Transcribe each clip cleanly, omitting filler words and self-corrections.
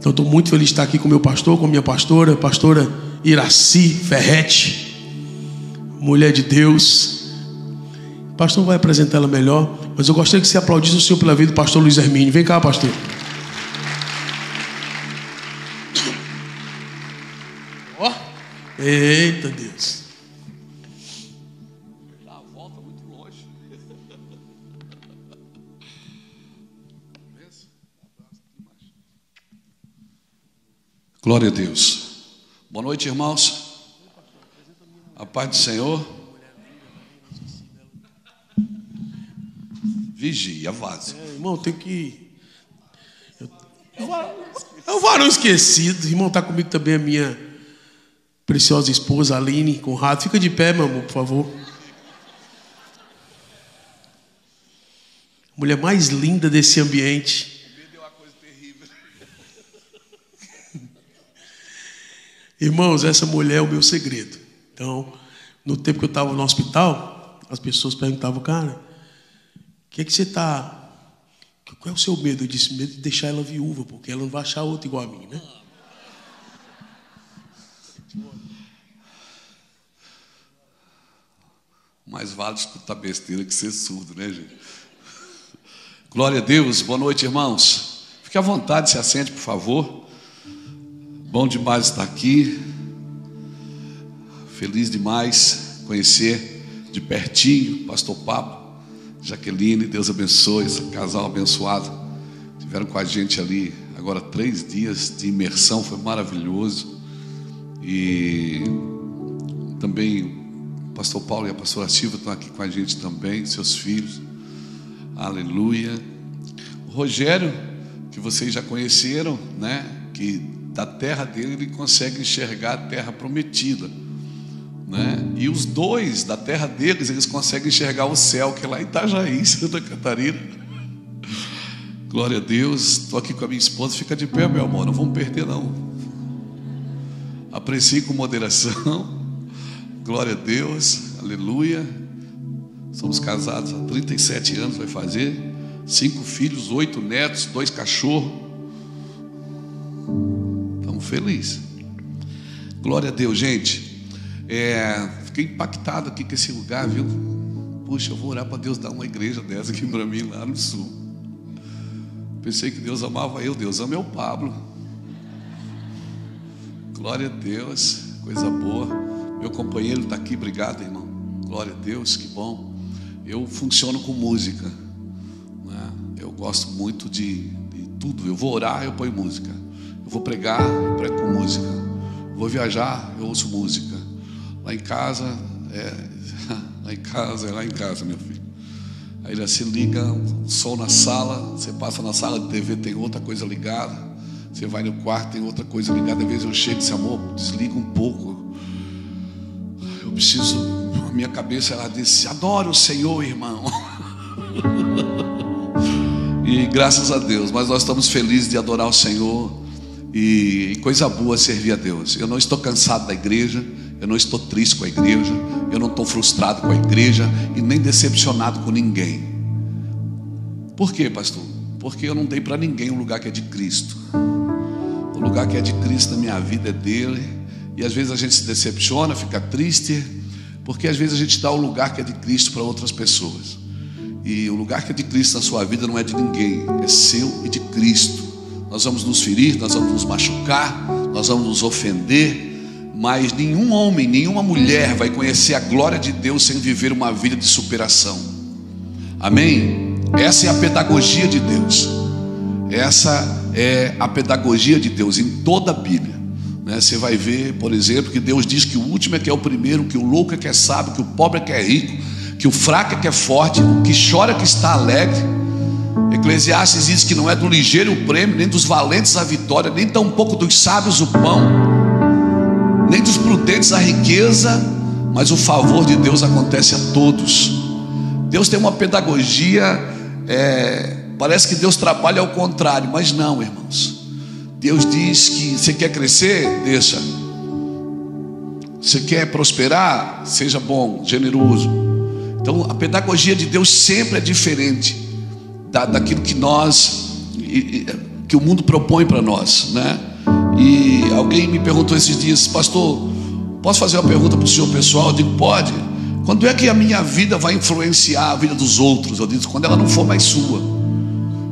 Então estou muito feliz de estar aqui com o meu pastor, com a minha pastora, pastora Iraci Ferretti, mulher de Deus. O pastor vai apresentar ela melhor, mas eu gostaria que você aplaudisse o Senhor pela vida do pastor Luiz Hermínio. Vem cá, pastor. Ó, eita Deus. Glória a Deus. Boa noite, irmãos. A paz do Senhor. Vigia, vaza. Irmão, tem que... É um varão esquecido. Irmão, está comigo também a minha preciosa esposa, Aline Conrado. Fica de pé, meu amor, por favor. Mulher mais linda desse ambiente. Irmãos, essa mulher é o meu segredo. Então, no tempo que eu estava no hospital, as pessoas perguntavam, cara, o que é que você está... Qual é o seu medo? Eu disse, medo de deixar ela viúva, porque ela não vai achar outra igual a mim, né? Mais vale escutar besteira que ser surdo, né, gente? Glória a Deus. Boa noite, irmãos. Fique à vontade, se assente, por favor. Bom demais estar aqui. Feliz demais conhecer de pertinho pastor Pablo, Jaqueline. Deus abençoe esse casal abençoado. Tiveram com a gente ali agora 3 dias de imersão, foi maravilhoso. E também o pastor Paulo e a pastora Silva estão aqui com a gente também, seus filhos. Aleluia. O Rogério, que vocês já conheceram, né? Que da terra dele ele consegue enxergar a terra prometida, né? E os dois da terra deles, eles conseguem enxergar o céu, que é lá em Itajaí, Santa Catarina. Glória a Deus. Estou aqui com a minha esposa. Fica de pé, meu amor, não vamos perder não. Aprecie com moderação. Glória a Deus, aleluia. Somos casados há 37 anos, vai fazer 5 filhos, 8 netos, 2 cachorros. Feliz. Glória a Deus, gente. Fiquei impactado aqui com esse lugar, viu? Puxa, eu vou orar para Deus dar uma igreja dessa aqui para mim lá no sul. Pensei que Deus amava eu. Deus ama é o Pablo. Glória a Deus, coisa boa. Meu companheiro está aqui, obrigado, irmão. Glória a Deus, que bom. Eu funciono com música, né? Eu gosto muito de tudo. Eu vou orar, eu ponho música. Eu vou pregar, eu prego com música. Eu vou viajar, eu ouço música. Lá em casa, lá em casa, meu filho. Aí você liga o som na sala, você passa na sala de TV, tem outra coisa ligada. Você vai no quarto, tem outra coisa ligada. Às vezes eu chego e disse, amor, desliga um pouco. Eu preciso, a minha cabeça, ela disse, adoro o Senhor, irmão. E graças a Deus, mas nós estamos felizes de adorar o Senhor. E coisa boa servir a Deus. Eu não estou cansado da igreja, eu não estou triste com a igreja, eu não estou frustrado com a igreja e nem decepcionado com ninguém. Por quê, pastor? Porque eu não dei para ninguém um lugar que é de Cristo. O lugar que é de Cristo na minha vida é dele. E às vezes a gente se decepciona, fica triste, porque às vezes a gente dá o lugar que é de Cristo para outras pessoas. E o lugar que é de Cristo na sua vida não é de ninguém, é seu e de Cristo. Nós vamos nos ferir, nós vamos nos machucar, nós vamos nos ofender, mas nenhum homem, nenhuma mulher vai conhecer a glória de Deus sem viver uma vida de superação. Amém? Essa é a pedagogia de Deus. Essa é a pedagogia de Deus em toda a Bíblia, né? Você vai ver, por exemplo, que Deus diz que o último é que é o primeiro, que o louco é que é sábio, que o pobre é que é rico, que o fraco é que é forte, o que chora é que está alegre. Eclesiastes diz que não é do ligeiro o prêmio, nem dos valentes a vitória, nem tampouco dos sábios o pão, nem dos prudentes a riqueza, mas o favor de Deus acontece a todos. Deus tem uma pedagogia, parece que Deus trabalha ao contrário, mas não, irmãos. Deus diz que você quer crescer, deixa. Você quer prosperar, seja bom, generoso. Então a pedagogia de Deus sempre é diferente daquilo que nós que o mundo propõe para nós, né? E alguém me perguntou esses dias: pastor, posso fazer uma pergunta para o senhor pessoal? Eu digo: pode. Quando é que a minha vida vai influenciar a vida dos outros? Eu digo: quando ela não for mais sua.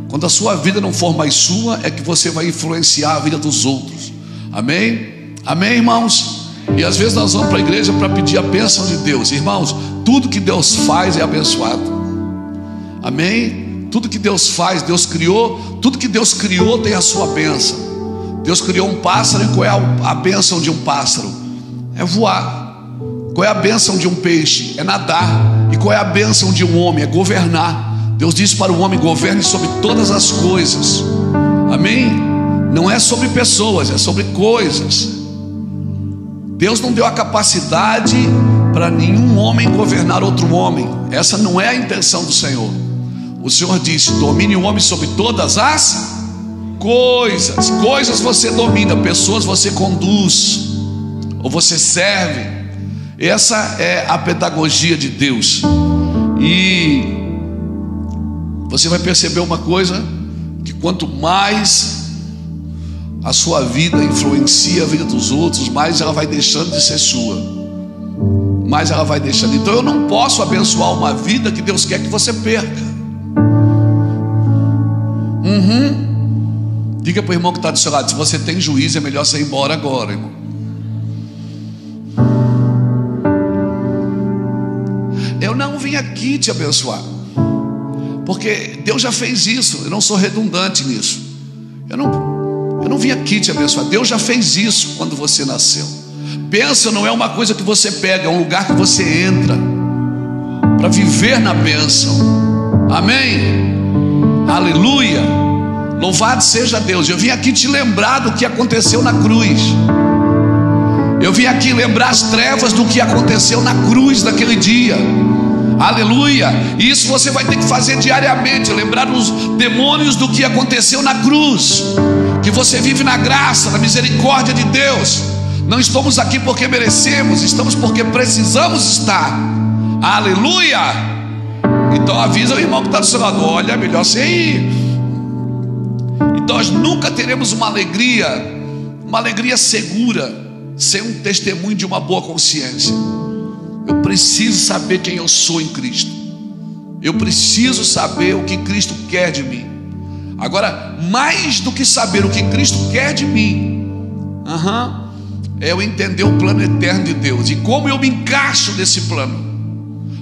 Quando a sua vida não for mais sua, é que você vai influenciar a vida dos outros. Amém? Amém, irmãos? E às vezes nós vamos para a igreja para pedir a bênção de Deus. Irmãos, tudo que Deus faz é abençoado. Amém? Tudo que Deus faz, Deus criou. Tudo que Deus criou tem a sua bênção. Deus criou um pássaro, e qual é a bênção de um pássaro? É voar. Qual é a bênção de um peixe? É nadar. E qual é a bênção de um homem? É governar. Deus disse para o homem: governe sobre todas as coisas. Amém? Não é sobre pessoas, é sobre coisas. Deus não deu a capacidade para nenhum homem governar outro homem. Essa não é a intenção do Senhor. O Senhor disse: domine o homem sobre todas as coisas. Coisas você domina, pessoas você conduz, ou você serve. Essa é a pedagogia de Deus. E você vai perceber uma coisa: que quanto mais a sua vida influencia a vida dos outros, mais ela vai deixando de ser sua, mais ela vai deixando. Então eu não posso abençoar uma vida que Deus quer que você perca. Diga para o irmão que está do seu lado: se você tem juízo, é melhor você ir embora agora, irmão. Eu não vim aqui te abençoar, porque Deus já fez isso. Eu não sou redundante nisso. Eu não vim aqui te abençoar. Deus já fez isso quando você nasceu. Bênção não é uma coisa que você pega, é um lugar que você entra para viver na bênção. Amém? Aleluia. Louvado seja Deus. Eu vim aqui te lembrar do que aconteceu na cruz. Eu vim aqui lembrar as trevas do que aconteceu na cruz naquele dia. Aleluia. E isso você vai ter que fazer diariamente. Lembrar os demônios do que aconteceu na cruz. Que você vive na graça, na misericórdia de Deus. Não estamos aqui porque merecemos, estamos porque precisamos estar. Aleluia. Então avisa o irmão que está do seu lado: olha, é melhor você ir. E nós nunca teremos uma alegria segura sem um testemunho de uma boa consciência. Eu preciso saber quem eu sou em Cristo. Eu preciso saber o que Cristo quer de mim. Agora, mais do que saber o que Cristo quer de mim, é eu entender o plano eterno de Deus e como eu me encaixo nesse plano.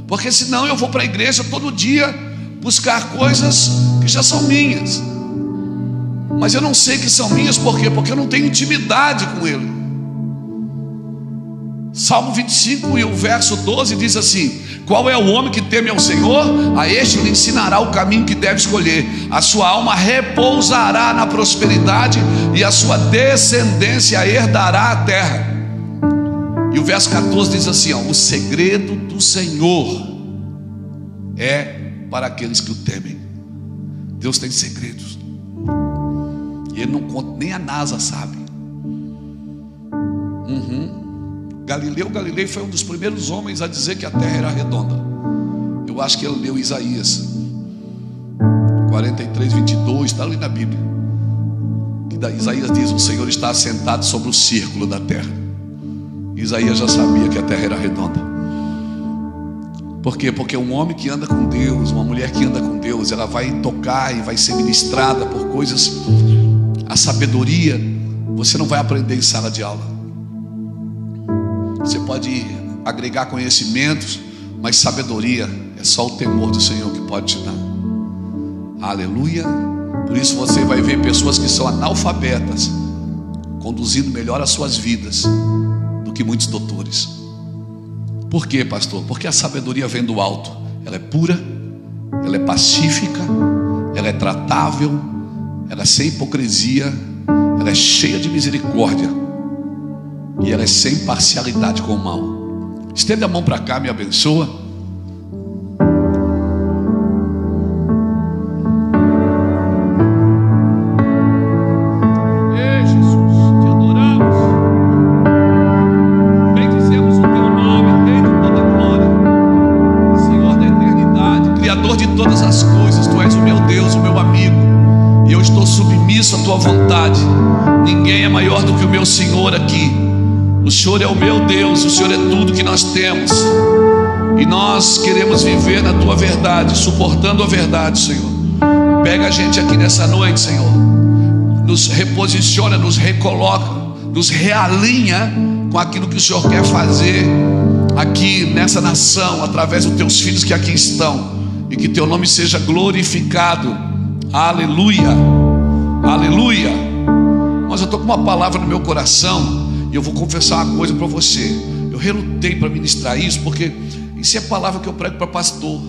Porque senão eu vou para a igreja todo dia buscar coisas que já são minhas, mas eu não sei que são minhas. Por quê? Porque eu não tenho intimidade com Ele. Salmo 25 e o verso 12 diz assim: qual é o homem que teme ao Senhor? A este lhe ensinará o caminho que deve escolher. A sua alma repousará na prosperidade, e a sua descendência herdará a terra. E o verso 14 diz assim: o segredo do Senhor é para aqueles que o temem. Deus tem segredos, e Ele não conta, nem a NASA sabe. Galileu foi um dos primeiros homens a dizer que a terra era redonda. Eu acho que ele leu Isaías 43:22, está ali na Bíblia, que Isaías diz: o Senhor está assentado sobre o círculo da terra. Isaías já sabia que a terra era redonda. Por quê? Porque um homem que anda com Deus, uma mulher que anda com Deus, ela vai tocar e vai ser ministrada por coisas. A sabedoria você não vai aprender em sala de aula. Você pode agregar conhecimentos, mas sabedoria é só o temor do Senhor que pode te dar. Aleluia. Por isso você vai ver pessoas que são analfabetas conduzindo melhor as suas vidas do que muitos doutores. Por quê, pastor? Porque a sabedoria vem do alto. Ela é pura, ela é pacífica, ela é tratável, ela é sem hipocrisia, ela é cheia de misericórdia, e ela é sem parcialidade com o mal. Estenda a mão para cá, me abençoa. Ei, Jesus, te adoramos. Bendizemos o teu nome, Rei de toda glória, Senhor da eternidade, Criador de todas as coisas. Tu és o meu Deus, o meu amigo, e eu estou submisso à tua meu Senhor aqui. O Senhor é o meu Deus, o Senhor é tudo que nós temos. E nós queremos viver na tua verdade, suportando a verdade, Senhor. Pega a gente aqui nessa noite, Senhor. Nos reposiciona, nos recoloca, nos realinha com aquilo que o Senhor quer fazer aqui nessa nação, através dos teus filhos que aqui estão. E que teu nome seja glorificado. Aleluia, aleluia. Mas eu estou com uma palavra no meu coração, e eu vou confessar uma coisa para você. Eu relutei para ministrar isso, porque isso é palavra que eu prego para pastor.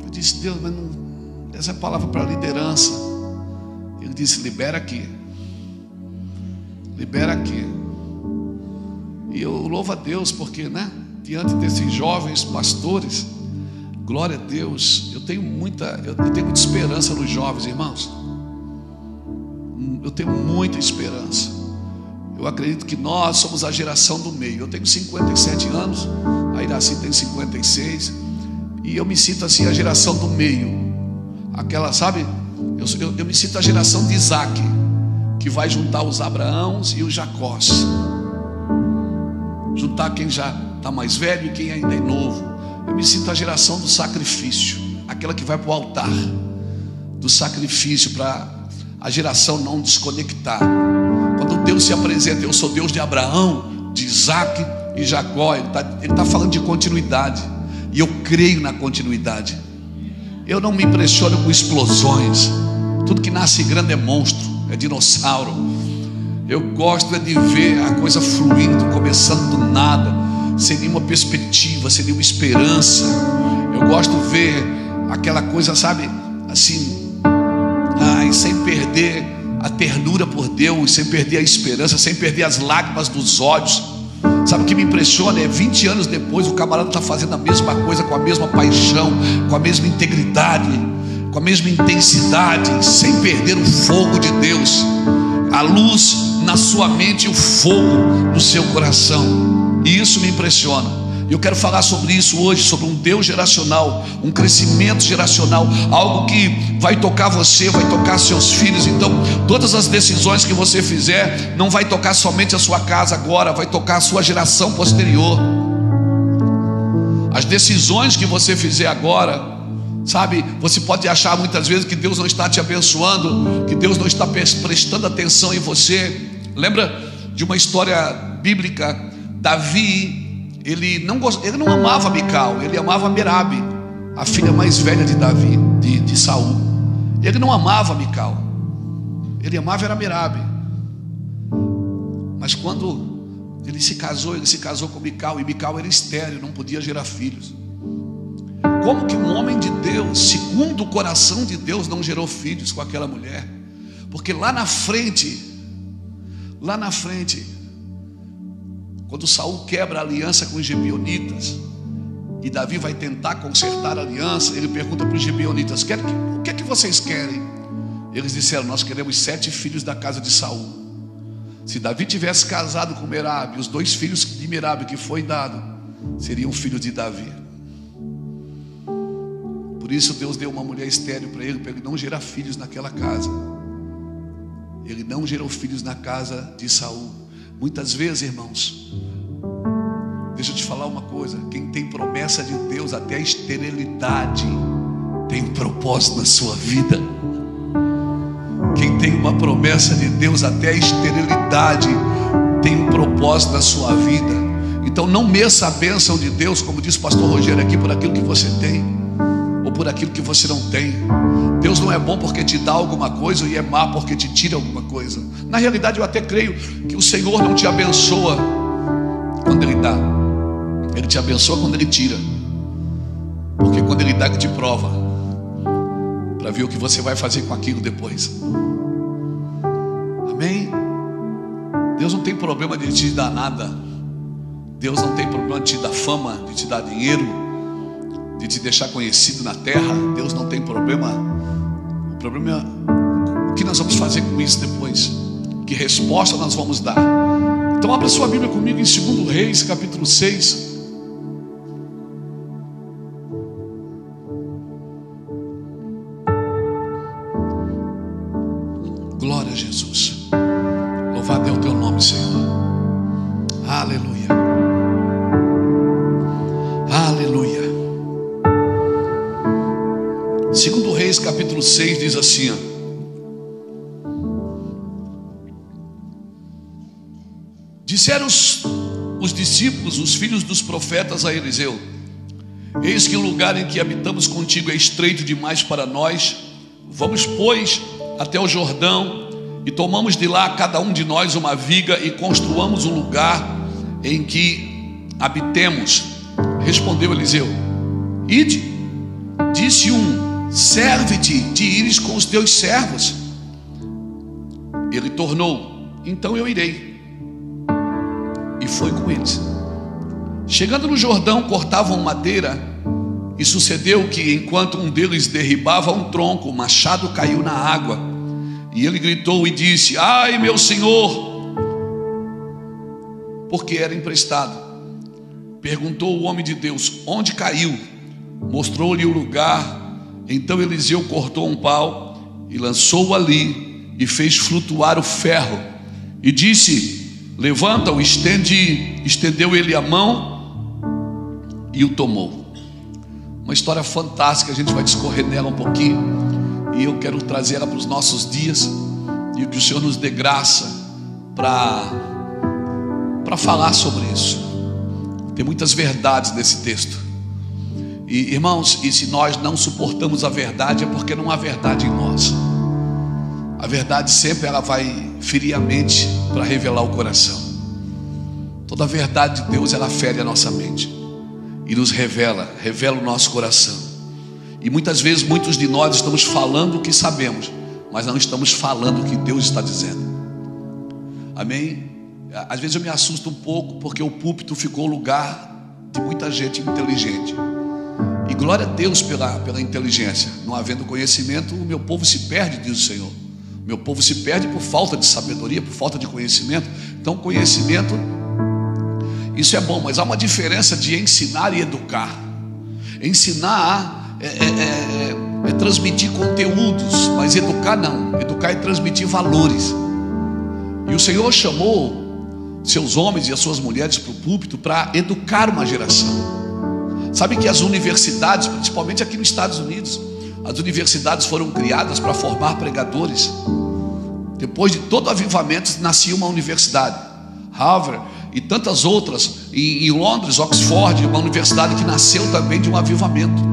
Eu disse: Deus, mas não, essa é palavra para liderança. Ele disse: libera aqui, libera aqui. E eu louvo a Deus, porque, né, diante desses jovens pastores, glória a Deus, eu tenho muita esperança nos jovens, irmãos. Eu tenho muita esperança. Eu acredito que nós somos a geração do meio. Eu tenho 57 anos, a Iraci tem 56, e eu me sinto assim, a geração do meio. Aquela, sabe, eu me sinto a geração de Isaac, que vai juntar os Abraãos e os Jacós. Juntar quem já está mais velho e quem ainda é novo. Eu me sinto a geração do sacrifício, aquela que vai para o altar do sacrifício, para a geração não desconectar. Quando Deus se apresenta: eu sou Deus de Abraão, de Isaac e Jacó, Ele está falando de continuidade. E eu creio na continuidade. Eu não me impressiono com explosões. Tudo que nasce grande é monstro, é dinossauro. Eu gosto de ver a coisa fluindo, começando do nada, sem nenhuma perspectiva, sem nenhuma esperança. Eu gosto de ver aquela coisa, sabe, assim, sem perder a ternura por Deus, sem perder a esperança, sem perder as lágrimas dos olhos. Sabe o que me impressiona? É 20 anos depois o camarada está fazendo a mesma coisa, com a mesma paixão, com a mesma integridade, com a mesma intensidade, sem perder o fogo de Deus, a luz na sua mente e o fogo no seu coração. E isso me impressiona. Eu quero falar sobre isso hoje, sobre um Deus geracional, um crescimento geracional, algo que vai tocar você, vai tocar seus filhos. Então, todas as decisões que você fizer, não vai tocar somente a sua casa agora, vai tocar a sua geração posterior. As decisões que você fizer agora, sabe, você pode achar muitas vezes que Deus não está te abençoando, que Deus não está prestando atenção em você. Lembra de uma história bíblica? Davi, ele não amava Mical, ele amava Merabe, a filha mais velha de Davi, de Saul. Ele não amava Mical, ele amava era Merabe. Mas quando ele se casou com Mical, e Mical era estéril, não podia gerar filhos. Como que um homem de Deus, segundo o coração de Deus, não gerou filhos com aquela mulher? Porque lá na frente, quando Saul quebra a aliança com os gibeonitas, e Davi vai tentar consertar a aliança, ele pergunta para os gibeonitas: o que é que vocês querem? Eles disseram: nós queremos 7 filhos da casa de Saul. Se Davi tivesse casado com Merabe, os 2 filhos de Merabe que foi dado seriam filhos de Davi. Por isso Deus deu uma mulher estéril para ele não gerar filhos naquela casa. Ele não gerou filhos na casa de Saul. Muitas vezes, irmãos, deixa eu te falar uma coisa: quem tem promessa de Deus, até a esterilidade tem um propósito na sua vida. Quem tem uma promessa de Deus, até a esterilidade tem um propósito na sua vida. Então não meça a bênção de Deus, como diz o pastor Rogério aqui, por aquilo que você tem, ou por aquilo que você não tem. Deus não é bom porque te dá alguma coisa, e é má porque te tira alguma coisa. Na realidade, eu até creio que o Senhor não te abençoa quando Ele dá, Ele te abençoa quando Ele tira. Porque quando Ele dá, Ele te prova, para ver o que você vai fazer com aquilo depois. Amém? Deus não tem problema de te dar nada. Deus não tem problema de te dar fama, de te dar dinheiro, de te deixar conhecido na terra. Deus não tem problema. O problema é o que nós vamos fazer com isso depois. Que resposta nós vamos dar. Então abra sua Bíblia comigo em 2 Reis, capítulo 6. Glória a Jesus. Louvado é o teu nome, Senhor. Aleluia. Aleluia. Segundo Reis, capítulo 6, diz assim, ó: disseram os discípulos, os filhos dos profetas, a Eliseu: eis que o lugar em que habitamos contigo é estreito demais para nós. Vamos, pois, até o Jordão e tomamos de lá cada um de nós uma viga e construamos um lugar em que habitemos. Respondeu Eliseu: ide. Disse um: serve-te de ires com os teus servos. Ele tornou: então eu irei. E foi com eles. Chegando no Jordão, cortavam madeira, e sucedeu que, enquanto um deles derribava um tronco, o machado caiu na água, e ele gritou e disse: ai, meu senhor! Porque era emprestado. Perguntou o homem de Deus: onde caiu? Mostrou-lhe o lugar. Então Eliseu cortou um pau e lançou-o ali, e fez flutuar o ferro, e disse: levanta-o. Estendeu ele a mão e o tomou. Uma história fantástica, a gente vai discorrer nela um pouquinho, e eu quero trazer ela para os nossos dias, e que o Senhor nos dê graça para falar sobre isso. Tem muitas verdades nesse texto, e irmãos, e se nós não suportamos a verdade, é porque não há verdade em nós. A verdade sempre ela vai ferir a mente para revelar o coração. Toda a verdade de Deus, ela fere a nossa mente e nos revela o nosso coração. E muitas vezes muitos de nós estamos falando o que sabemos, mas não estamos falando o que Deus está dizendo. Amém? Às vezes eu me assusto um pouco, porque o púlpito ficou lugar de muita gente inteligente, e glória a Deus pela inteligência. Não havendo conhecimento, o meu povo se perde, diz o Senhor. Meu povo se perde por falta de sabedoria, por falta de conhecimento. Então conhecimento, isso é bom, mas há uma diferença de ensinar e educar. Ensinar é transmitir conteúdos, mas educar não. Educar é transmitir valores. E o Senhor chamou seus homens e as suas mulheres para o púlpito para educar uma geração. Sabe que as universidades, principalmente aqui nos Estados Unidos, as universidades foram criadas para formar pregadores. Depois de todo avivamento, nascia uma universidade, Harvard e tantas outras, em Londres, Oxford, uma universidade que nasceu também de um avivamento.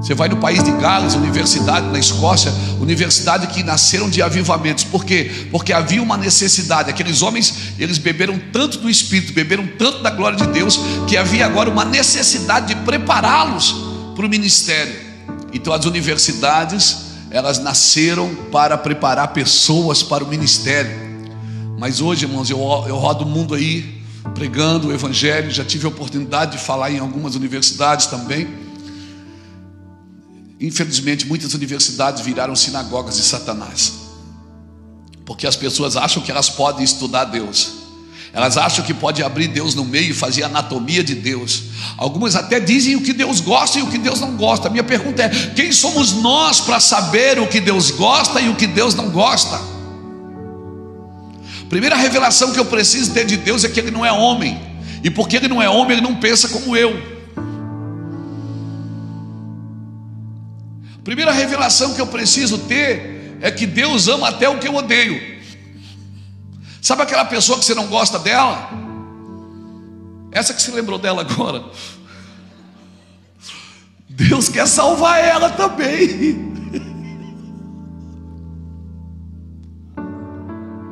Você vai no país de Gales, universidade na Escócia, universidade que nasceram de avivamentos. Por quê? Porque havia uma necessidade. Aqueles homens, eles beberam tanto do Espírito, beberam tanto da glória de Deus, que havia agora uma necessidade de prepará-los para o ministério. Então as universidades, elas nasceram para preparar pessoas para o ministério. Mas hoje, irmãos, eu rodo o mundo aí pregando o evangelho. Já tive a oportunidade de falar em algumas universidades também. Infelizmente, muitas universidades viraram sinagogas de Satanás, porque as pessoas acham que elas podem estudar Deus. Elas acham que pode abrir Deus no meio e fazer anatomia de Deus. Algumas até dizem o que Deus gosta e o que Deus não gosta. A minha pergunta é: quem somos nós para saber o que Deus gosta e o que Deus não gosta? Primeira revelação que eu preciso ter de Deus é que Ele não é homem. E porque Ele não é homem, Ele não pensa como eu. Primeira revelação que eu preciso ter é que Deus ama até o que eu odeio. Sabe aquela pessoa que você não gosta dela? Essa que se lembrou dela agora. Deus quer salvar ela também.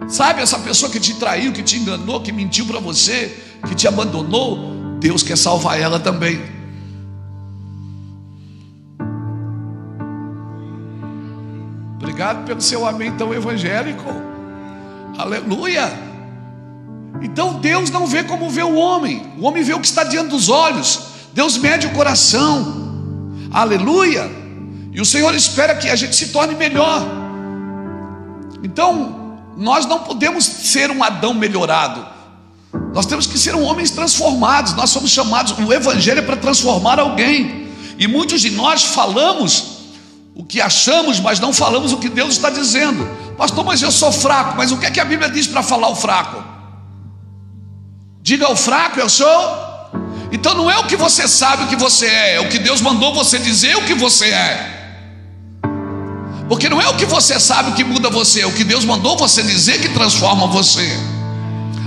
Sabe essa pessoa que te traiu, que te enganou, que mentiu para você, que te abandonou? Deus quer salvar ela também. Obrigado pelo seu amém tão evangélico. Aleluia. Então Deus não vê como vê o homem. O homem vê o que está diante dos olhos. Deus mede o coração. Aleluia. E o Senhor espera que a gente se torne melhor. Então nós não podemos ser um Adão melhorado. Nós temos que ser homens transformados. Nós somos chamados, o evangelho é para transformar alguém. E muitos de nós falamos o que achamos, mas não falamos o que Deus está dizendo. Pastor, mas eu sou fraco. Mas o que é que a Bíblia diz para falar o fraco? Diga ao fraco, eu sou. Então não é o que você sabe o que você é o que Deus mandou você dizer o que você é. Porque não é o que você sabe que muda você, é o que Deus mandou você dizer que transforma você.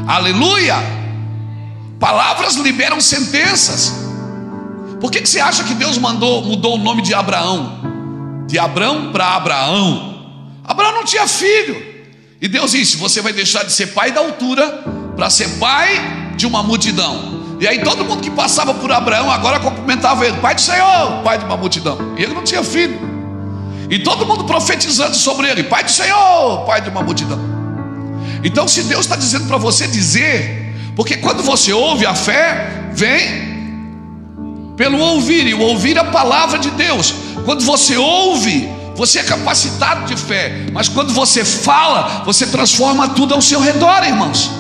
Aleluia. Palavras liberam sentenças. Por que você acha que Deus mudou o nome de Abraão? De Abrão para Abraão. Abraão não tinha filho, e Deus disse: você vai deixar de ser pai da altura para ser pai de uma multidão. E aí todo mundo que passava por Abraão agora cumprimentava ele: pai do Senhor, pai de uma multidão. E ele não tinha filho, e todo mundo profetizando sobre ele: pai do Senhor, pai de uma multidão. Então, se Deus está dizendo para você dizer, porque quando você ouve, a fé vem pelo ouvir, e o ouvir é a palavra de Deus. Quando você ouve, você é capacitado de fé. Mas quando você fala, você transforma tudo ao seu redor, irmãos.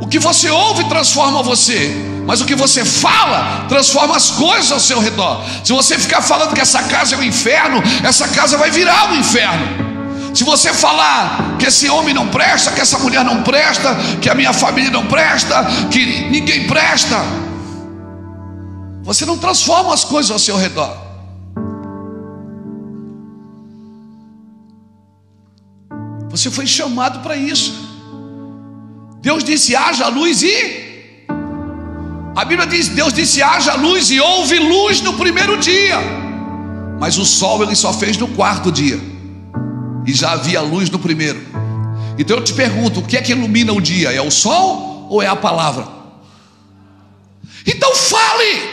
O que você ouve transforma você, mas o que você fala transforma as coisas ao seu redor. Se você ficar falando que essa casa é um inferno, essa casa vai virar um inferno. Se você falar que esse homem não presta, que essa mulher não presta, que a minha família não presta, que ninguém presta, você não transforma as coisas ao seu redor. Você foi chamado para isso. Deus disse: haja luz, e a Bíblia diz: Deus disse: haja luz, e houve luz no primeiro dia. Mas o sol ele só fez no quarto dia, e já havia luz no primeiro. Então eu te pergunto: o que é que ilumina o dia? É o sol ou é a palavra? Então fale,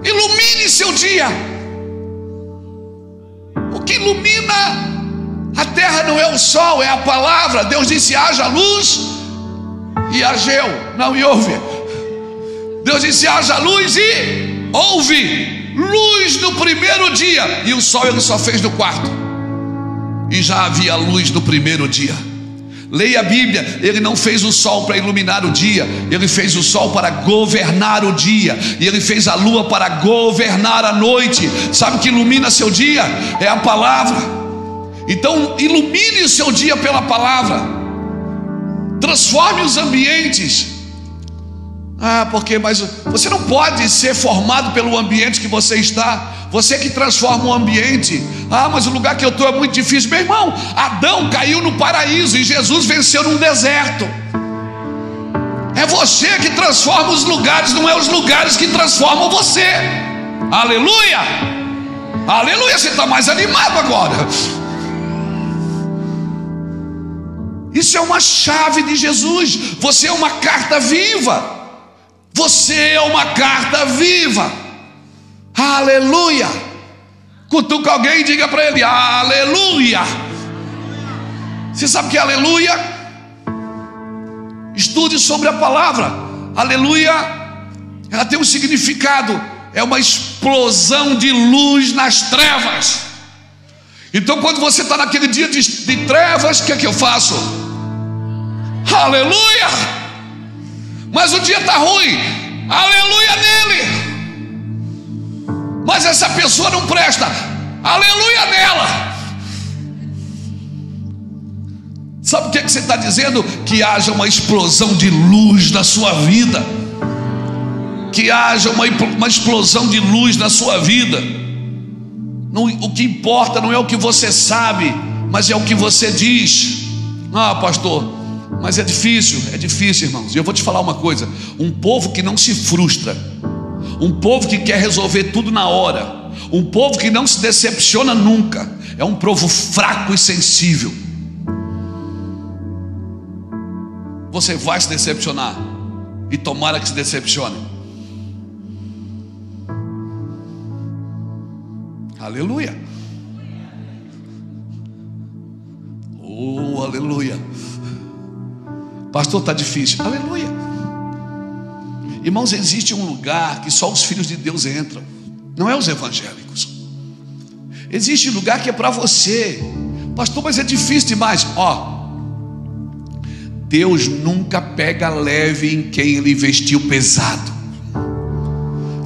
ilumine seu dia. O que ilumina a terra não é o sol, é a palavra. Deus disse: haja luz, e hageu, não, e houve. Deus disse: haja luz, e houve luz no primeiro dia. E o sol ele só fez no quarto, e já havia luz no primeiro dia. Leia a Bíblia. Ele não fez o sol para iluminar o dia, ele fez o sol para governar o dia, e ele fez a lua para governar a noite. Sabe o que ilumina seu dia? É a palavra. Então ilumine o seu dia pela palavra. Transforme os ambientes. Mas você não pode ser formado pelo ambiente que você está. Você que transforma o ambiente. Mas o lugar que eu estou é muito difícil. Meu irmão, Adão caiu no paraíso e Jesus venceu num deserto. É você que transforma os lugares, não é os lugares que transformam você. Aleluia. Aleluia, você está mais animado agora. Isso é uma chave de Jesus. Você é uma carta viva. Você é uma carta viva. Aleluia. Cutuca alguém e diga para ele: aleluia. Você sabe o que é aleluia? Estude sobre a palavra. Aleluia, ela tem um significado. É uma explosão de luz nas trevas. Então quando você está naquele dia de trevas, o que é que eu faço? Aleluia. Mas o dia está ruim, aleluia nele. Mas essa pessoa não presta, aleluia nela. Sabe o que é que você está dizendo? Que haja uma explosão de luz na sua vida. Que haja uma explosão de luz na sua vida. O que importa não é o que você sabe, mas é o que você diz. Pastor, mas é difícil, irmãos. E eu vou te falar uma coisa: um povo que não se frustra, um povo que quer resolver tudo na hora, um povo que não se decepciona nunca, é um povo fraco e sensível. Você vai se decepcionar, e tomara que se decepcione. Aleluia. Oh, aleluia. Pastor, está difícil. Aleluia. Irmãos, existe um lugar que só os filhos de Deus entram, não é os evangélicos. Existe um lugar que é para você. Pastor, mas é difícil demais. Deus nunca pega leve em quem Ele investiu pesado.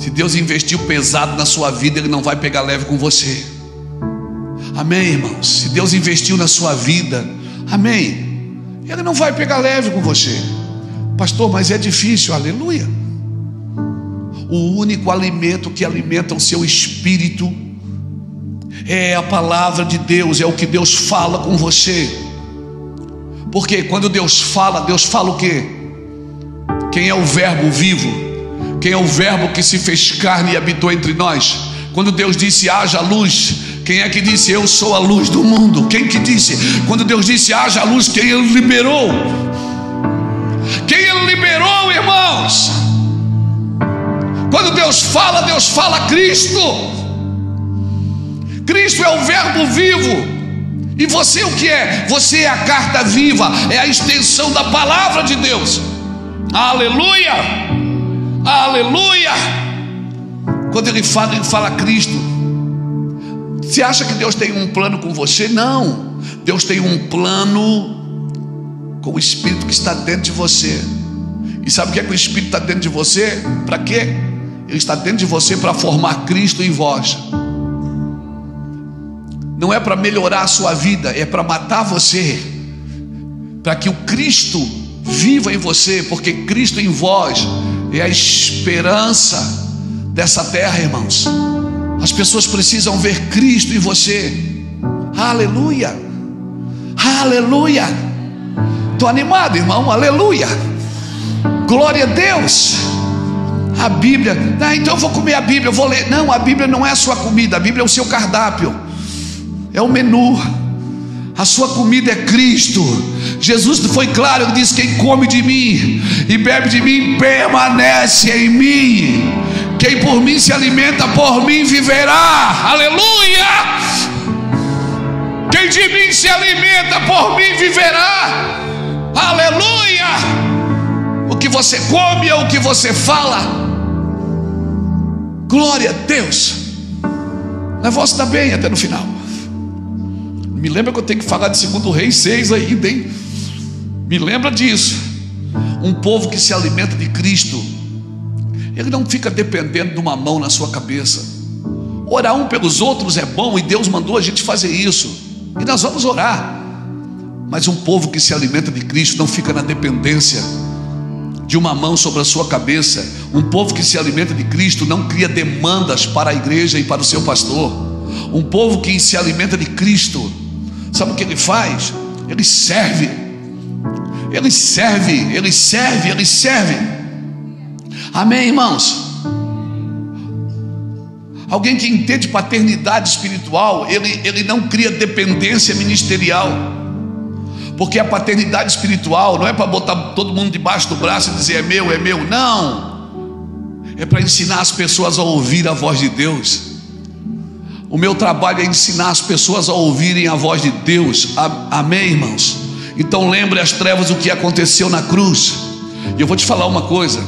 Se Deus investiu pesado na sua vida, Ele não vai pegar leve com você. Amém, irmãos? Se Deus investiu na sua vida, amém, Ele não vai pegar leve com você. Pastor, mas é difícil. Aleluia. O único alimento que alimenta o seu espírito é a palavra de Deus, é o que Deus fala com você. Porque quando Deus fala o quê? Quem é o verbo vivo? Quem é o verbo que se fez carne e habitou entre nós? Quando Deus disse haja luz, quem é que disse eu sou a luz do mundo? Quem que disse? Quando Deus disse haja luz, quem Ele liberou? Quem Ele liberou, irmãos? Quando Deus fala Cristo. Cristo é o verbo vivo. E você o que é? Você é a carta viva, é a extensão da palavra de Deus. Aleluia, aleluia. Quando ele fala Cristo. Você acha que Deus tem um plano com você? Não. Deus tem um plano com o Espírito que está dentro de você. E sabe o que é que o Espírito está dentro de você? Para quê? Ele está dentro de você para formar Cristo em vós. Não é para melhorar a sua vida, é para matar você, para que o Cristo viva em você, porque Cristo em vós é a esperança dessa terra, irmãos. As pessoas precisam ver Cristo em você. Aleluia, aleluia. Estou animado, irmão, aleluia. Glória a Deus. A Bíblia, então eu vou comer a Bíblia, eu vou ler. Não, a Bíblia não é a sua comida, a Bíblia é o seu cardápio, é o menu. A sua comida é Cristo. Jesus foi claro, ele disse: quem come de mim e bebe de mim permanece em mim. Quem por mim se alimenta, por mim viverá. Aleluia. Quem de mim se alimenta, por mim viverá. Aleluia. O que você come é o que você fala. Glória a Deus. O negócio está bem até no final. Me lembra que eu tenho que falar de 2 Reis 6 ainda, hein? Me lembra disso. Um povo que se alimenta de Cristo, ele não fica dependendo de uma mão na sua cabeça. Orar um pelos outros é bom, e Deus mandou a gente fazer isso, e nós vamos orar. Mas um povo que se alimenta de Cristo não fica na dependência de uma mão sobre a sua cabeça. Um povo que se alimenta de Cristo não cria demandas para a igreja e para o seu pastor. Um povo que se alimenta de Cristo, sabe o que ele faz? Ele serve. Ele serve, ele serve, ele serve. Amém, irmãos? Alguém que entende paternidade espiritual, ele não cria dependência ministerial. Porque a paternidade espiritual não é para botar todo mundo debaixo do braço e dizer é meu, não. É para ensinar as pessoas a ouvir a voz de Deus. O meu trabalho é ensinar as pessoas a ouvirem a voz de Deus. Amém, irmãos? Então lembre as trevas o que aconteceu na cruz. E eu vou te falar uma coisa: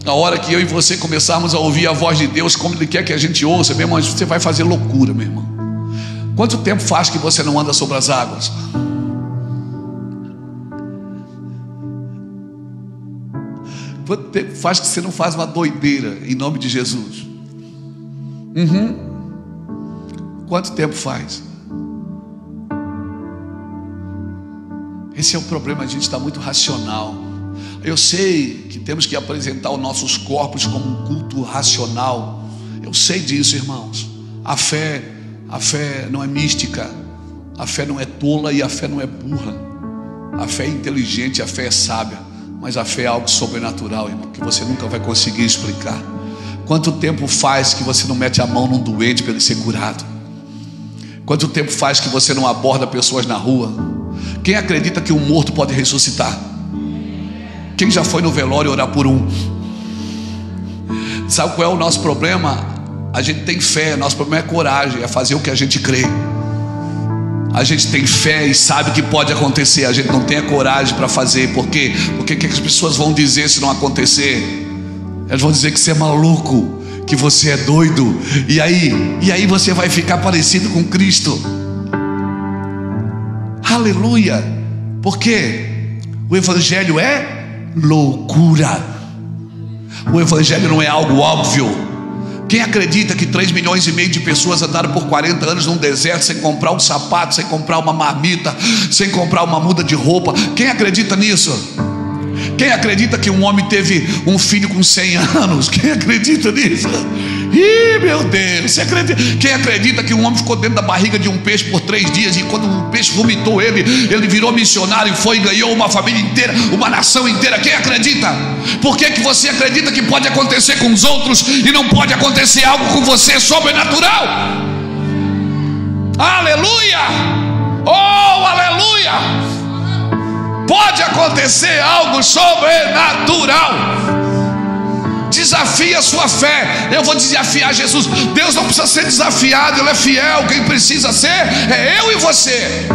na hora que eu e você começarmos a ouvir a voz de Deus como Ele quer que a gente ouça, meu irmão, você vai fazer loucura, meu irmão. Quanto tempo faz que você não anda sobre as águas? Quanto tempo faz que você não faz uma doideira em nome de Jesus? Quanto tempo faz? Esse é o problema, a gente está muito racional. Eu sei que temos que apresentar os nossos corpos como um culto racional. Eu sei disso, irmãos. A fé não é mística. A fé não é tola e a fé não é burra. A fé é inteligente, a fé é sábia. Mas a fé é algo sobrenatural, irmão, que você nunca vai conseguir explicar. Quanto tempo faz que você não mete a mão num doente para ele ser curado? Quanto tempo faz que você não aborda pessoas na rua? Quem acredita que um morto pode ressuscitar? Quem já foi no velório orar por um? Sabe qual é o nosso problema? A gente tem fé, nosso problema é coragem, é fazer o que a gente crê. A gente tem fé e sabe que pode acontecer, a gente não tem a coragem para fazer. Por quê? Porque o que as pessoas vão dizer se não acontecer? Elas vão dizer que você é maluco, que você é doido. E aí você vai ficar parecido com Cristo. Aleluia. Por quê? O Evangelho é loucura. O Evangelho não é algo óbvio. Quem acredita que 3,5 milhões de pessoas andaram por 40 anos num deserto sem comprar um sapato, sem comprar uma marmita, sem comprar uma muda de roupa? Quem acredita nisso? Quem acredita que um homem teve um filho com 100 anos? Quem acredita nisso? Ih, meu Deus, você acredita? Quem acredita que um homem ficou dentro da barriga de um peixe por 3 dias e quando um peixe vomitou ele virou missionário e foi e ganhou uma família inteira, uma nação inteira? Quem acredita? Por que você acredita que pode acontecer com os outros e não pode acontecer algo com você sobrenatural? Aleluia! Oh, aleluia! Pode acontecer algo sobrenatural. Desafia a sua fé. Eu vou desafiar Jesus. Deus não precisa ser desafiado, Ele é fiel. Quem precisa ser é eu e você.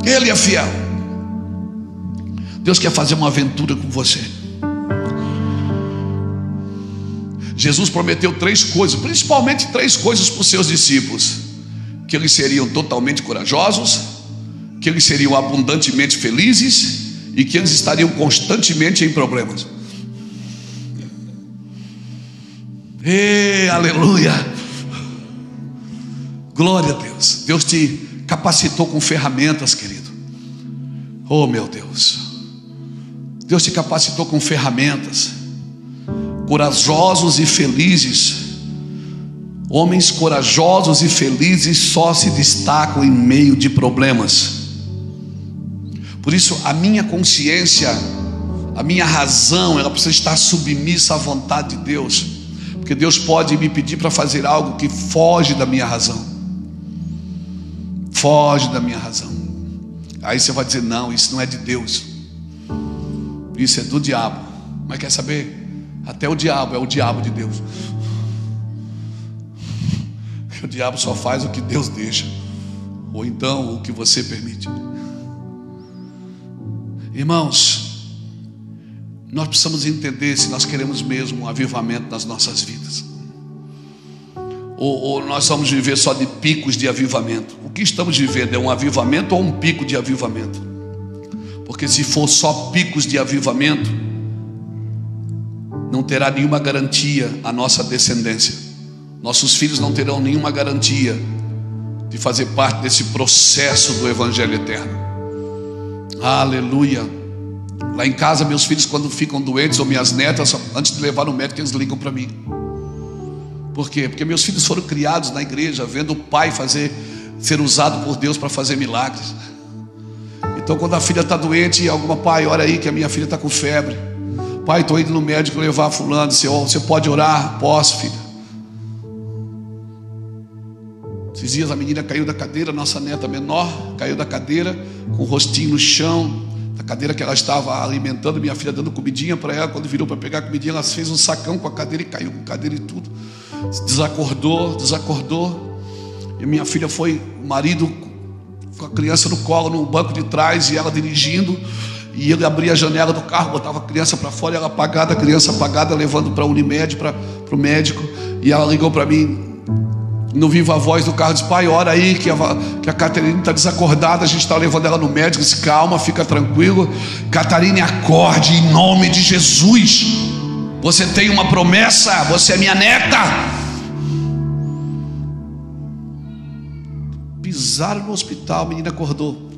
Ele é fiel. Deus quer fazer uma aventura com você. Jesus prometeu 3 coisas, principalmente 3 coisas para os seus discípulos: que eles seriam totalmente corajosos, que eles seriam abundantemente felizes e que eles estariam constantemente em problemas. Aleluia, glória a Deus. Deus te capacitou com ferramentas, querido. Oh, meu Deus, Deus te capacitou com ferramentas. Corajosos e felizes, homens corajosos e felizes só se destacam em meio de problemas. Por isso a minha consciência, a minha razão, ela precisa estar submissa à vontade de Deus. Porque Deus pode me pedir para fazer algo que foge da minha razão. Foge da minha razão. Aí você vai dizer: não, isso não é de Deus, isso é do diabo. Mas quer saber? Até o diabo é o diabo de Deus. O diabo só faz o que Deus deixa, ou então o que você permite. Irmãos, nós precisamos entender se nós queremos mesmo um avivamento nas nossas vidas, ou nós vamos viver só de picos de avivamento. O que estamos vivendo é um avivamento ou um pico de avivamento? Porque se for só picos de avivamento, não terá nenhuma garantia a nossa descendência. Nossos filhos não terão nenhuma garantia de fazer parte desse processo do Evangelho eterno. Aleluia. Lá em casa, meus filhos, quando ficam doentes, ou minhas netas, antes de levar no médico, eles ligam para mim. Por quê? Porque meus filhos foram criados na igreja, vendo o pai ser usado por Deus para fazer milagres. Então quando a filha está doente, pai, ora aí que a minha filha está com febre. Pai, estou indo no médico levar fulano. Você pode orar? Posso, filha. Esses dias a menina caiu da cadeira, nossa neta menor caiu da cadeira, com o rostinho no chão da cadeira que ela estava alimentando, minha filha dando comidinha para ela. Quando virou para pegar a comidinha, ela fez um sacão com a cadeira e caiu com a cadeira e tudo. Desacordou. E minha filha foi, o marido com a criança no colo, no banco de trás, e ela dirigindo, e ele abria a janela do carro, botava a criança para fora, e ela apagada, a criança apagada, levando para a Unimed, para o médico. E ela ligou para mim no viva voz do carro, disse: pai, ora aí que a Catarina está desacordada, a gente está levando ela no médico. Disse: calma, fica tranquilo, Catarina, acorde em nome de Jesus. Você tem uma promessa, você é minha neta. Pisaram no hospital, a menina acordou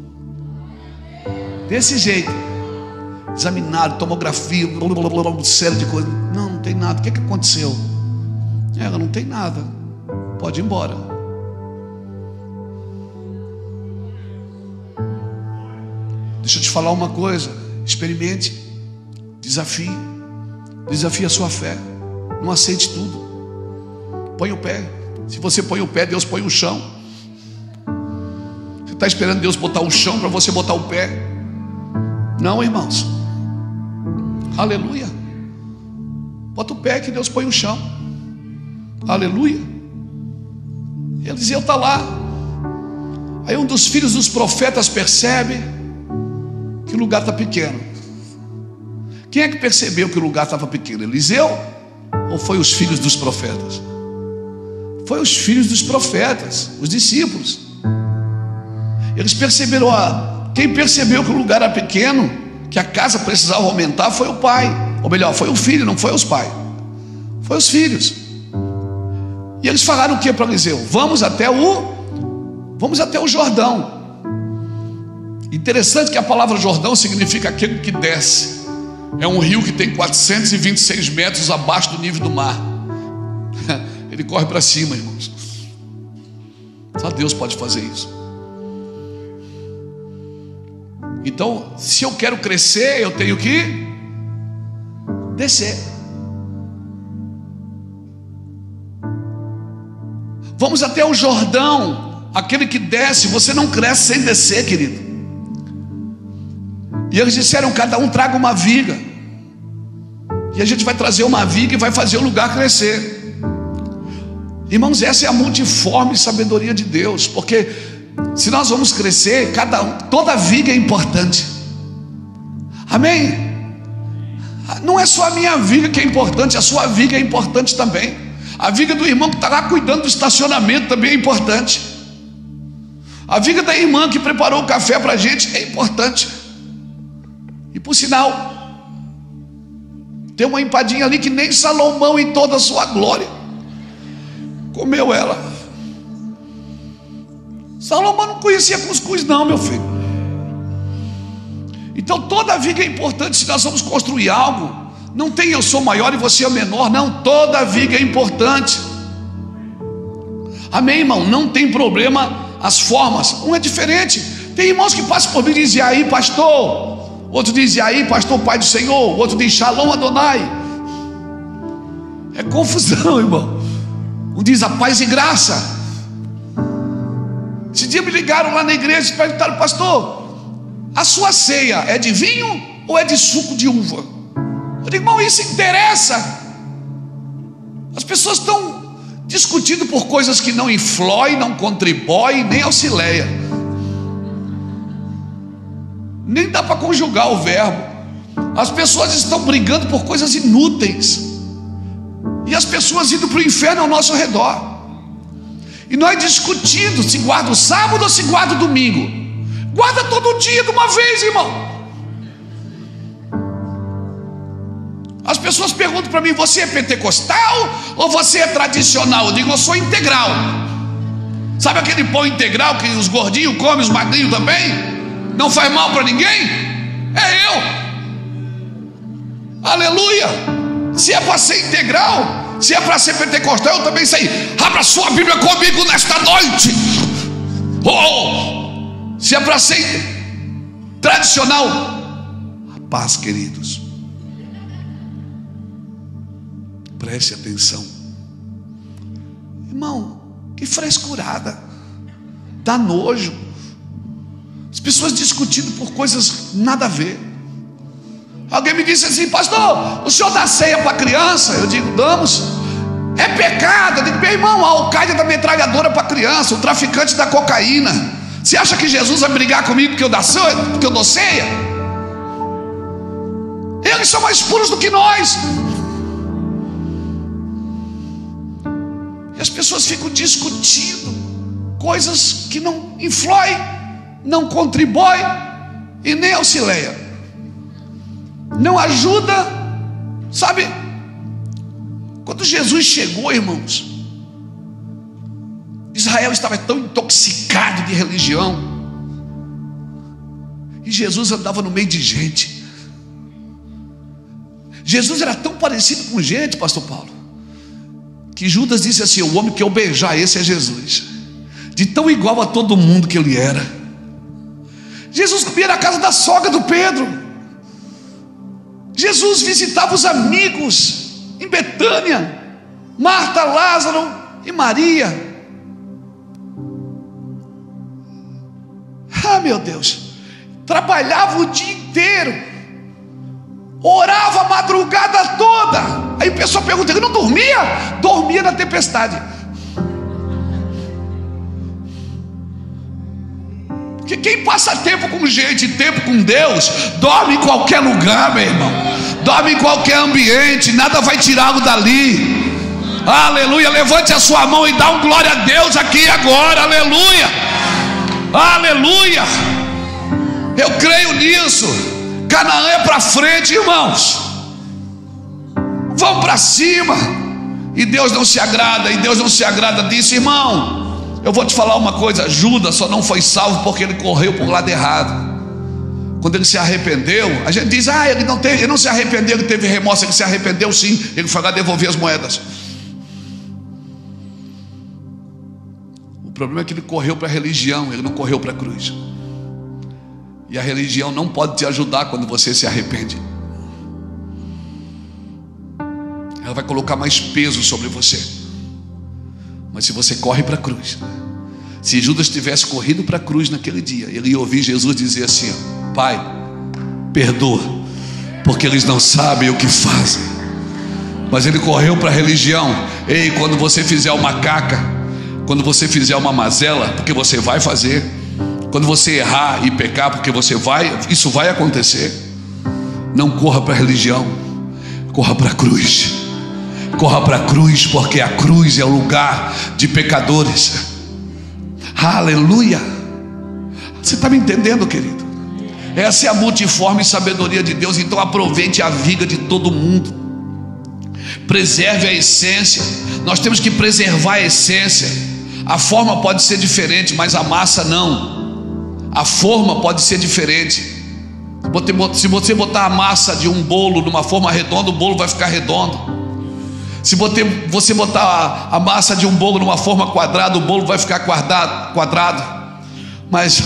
desse jeito. Examinaram, tomografia, série de coisas. Não tem nada. O que aconteceu? Ela: não tem nada, pode ir embora. Deixa eu te falar uma coisa: experimente, desafie a sua fé. Não aceite tudo. Põe o pé. Se você põe o pé, Deus põe o chão. Você está esperando Deus botar o chão para você botar o pé? Não, irmãos. Aleluia. Bota o pé que Deus põe o chão. Aleluia. Eliseu está lá. Aí um dos filhos dos profetas percebe que o lugar está pequeno. Quem é que percebeu que o lugar estava pequeno? Eliseu? Ou foi os filhos dos profetas? Foi os filhos dos profetas, os discípulos. Eles perceberam. Quem percebeu que o lugar era pequeno, que a casa precisava aumentar, foi o pai. Ou melhor, foi o filho, não foi os pais. Foi os filhos. E eles falaram o que para Eliseu? Vamos até o Jordão. Interessante que a palavra Jordão significa aquele que desce. É um rio que tem 426 metros abaixo do nível do mar. Ele corre para cima, irmãos. Só Deus pode fazer isso. Então, se eu quero crescer, eu tenho que descer. Vamos até o Jordão. Aquele que desce, você não cresce sem descer, querido. E eles disseram: cada um traga uma viga, e a gente vai trazer uma viga e vai fazer o lugar crescer. Irmãos, essa é a multiforme sabedoria de Deus. Porque se nós vamos crescer, toda viga é importante. Amém? Não é só a minha viga que é importante, a sua viga é importante também. A viga do irmão que está lá cuidando do estacionamento também é importante. A viga da irmã que preparou o café para a gente é importante. E por sinal, tem uma empadinha ali que nem Salomão em toda a sua glória comeu ela. Salomão não conhecia cuscuz não, meu filho. Então toda viga é importante. Se nós vamos construir algo, não tem eu sou maior e você é menor. Não, toda viga é importante. Amém, irmão? Não tem problema as formas, um é diferente. Tem irmãos que passam por mim e dizem: aí pastor. Outro diz: e aí pastor, pai do Senhor. Outro diz: Shalom Adonai. É confusão, irmão. Um diz: a paz e graça. Esse dia me ligaram lá na igreja e perguntaram: pastor, a sua ceia é de vinho ou é de suco de uva? Eu digo: irmão, isso interessa? As pessoas estão discutindo por coisas que não influem, não contribuem, nem auxiliam. Nem dá para conjugar o verbo. As pessoas estão brigando por coisas inúteis, e as pessoas indo para o inferno ao nosso redor. E nós discutindo se guarda o sábado ou se guarda o domingo. Guarda todo dia de uma vez, irmão. As pessoas perguntam para mim: você é pentecostal ou você é tradicional? Eu digo: eu sou integral. Sabe aquele pão integral que os gordinhos comem, os magrinhos também? Não faz mal para ninguém? É eu. Aleluia. Se é para ser integral, se é para ser pentecostal, eu também sei. Abra sua Bíblia comigo nesta noite. Se é para ser tradicional, a paz, queridos. Preste atenção, irmão. Que frescurada, dá nojo. As pessoas discutindo por coisas nada a ver. Alguém me disse assim: pastor, o senhor dá ceia para criança? Eu digo: damos. É pecado? Eu digo: meu irmão, a Al-Qaeda da metralhadora para criança, o traficante da cocaína. Você acha que Jesus vai brigar comigo porque eu dou ceia? Eles são mais puros do que nós. E as pessoas ficam discutindo coisas que não influem, não contribuem e nem auxiliam, não ajuda. Sabe, quando Jesus chegou, irmãos, Israel estava tão intoxicado de religião, e Jesus andava no meio de gente. Jesus era tão parecido com gente, pastor Paulo, que Judas disse assim: o homem que eu beijar, esse é Jesus. De tão igual a todo mundo que ele era. Jesus comia na casa da sogra do Pedro. Jesus visitava os amigos em Betânia, Marta, Lázaro e Maria. Ah, meu Deus. Trabalhava o dia inteiro, orava a madrugada toda. Aí o pessoal pergunta: ele não dormia? Dormia na tempestade. Porque quem passa tempo com gente, tempo com Deus, dorme em qualquer lugar, meu irmão. Dorme em qualquer ambiente, nada vai tirá-lo dali. Aleluia. Levante a sua mão e dá um glória a Deus aqui agora. Aleluia. Aleluia. Eu creio nisso. Canaã é para frente, irmãos. Vamos para cima. E Deus não se agrada, disso, irmão. Eu vou te falar uma coisa: Judas só não foi salvo porque ele correu para o lado errado. Quando ele se arrependeu, a gente diz: ele não se arrependeu, ele teve remorso. Ele se arrependeu sim, ele foi lá devolver as moedas. O problema é que ele correu para a religião, ele não correu para a cruz. E a religião não pode te ajudar quando você se arrepende. Ela vai colocar mais peso sobre você. Mas se você corre para a cruz, se Judas tivesse corrido para a cruz naquele dia, ele ia ouvir Jesus dizer assim: Pai, perdoa, porque eles não sabem o que fazem. Mas ele correu para a religião. Ei, quando você fizer uma caca, quando você fizer uma mazela, porque você vai fazer, quando você errar e pecar, porque isso vai acontecer, não corra para a religião, corra para a cruz. Corra para a cruz, porque a cruz é o lugar de pecadores. Aleluia. Você está me entendendo, querido? Essa é a multiforme sabedoria de Deus. Então aproveite a viga de todo mundo, preserve a essência. Nós temos que preservar a essência. A forma pode ser diferente, mas a massa não. A forma pode ser diferente. Se você botar a massa de um bolo numa forma redonda, o bolo vai ficar redondo. Se você botar a massa de um bolo numa forma quadrada, o bolo vai ficar quadrado. Mas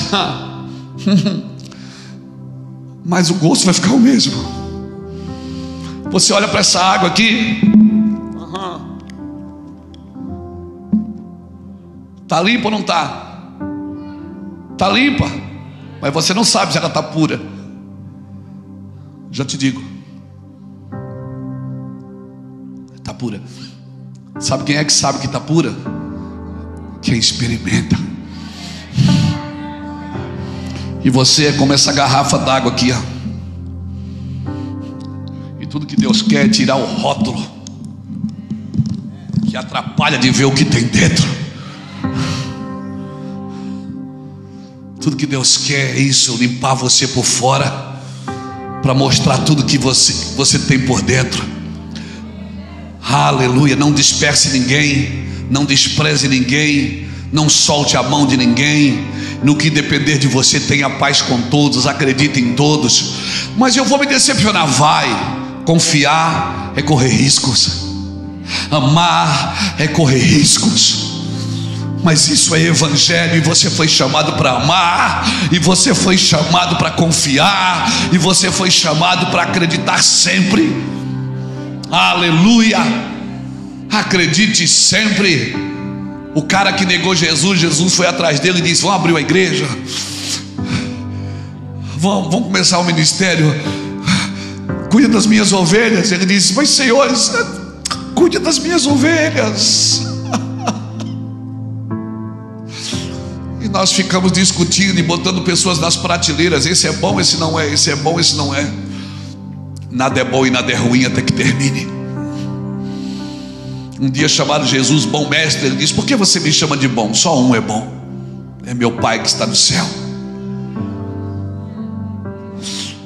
o gosto vai ficar o mesmo. Você olha para essa água aqui, tá limpa ou não tá? Tá limpa, mas você não sabe se ela tá pura. Já te digo, está pura. Sabe quem é que sabe que está pura? Quem experimenta. E você é como essa garrafa d'água aqui, ó. E tudo que Deus quer é tirar o rótulo que atrapalha de ver o que tem dentro. Tudo que Deus quer é isso, limpar você por fora, para mostrar tudo que você tem por dentro. Aleluia. Não disperse ninguém, não despreze ninguém, não solte a mão de ninguém. No que depender de você, tenha paz com todos, acredite em todos. Mas eu vou me decepcionar. Vai. Confiar é correr riscos, amar é correr riscos. Mas isso é evangelho, e você foi chamado para amar, e você foi chamado para confiar, e você foi chamado para acreditar sempre. Aleluia. Acredite sempre. O cara que negou Jesus, Jesus foi atrás dele e disse: vamos abrir uma igreja, vamos começar um ministério, cuida das minhas ovelhas. Ele disse: mas Senhor, cuide das minhas ovelhas. E nós ficamos discutindo e botando pessoas nas prateleiras. Esse é bom, esse não é. Esse é bom, esse não é. Nada é bom e nada é ruim até que termine. Um dia chamaram Jesus bom mestre. Ele disse: por que você me chama de bom? Só um é bom, é meu Pai que está no céu.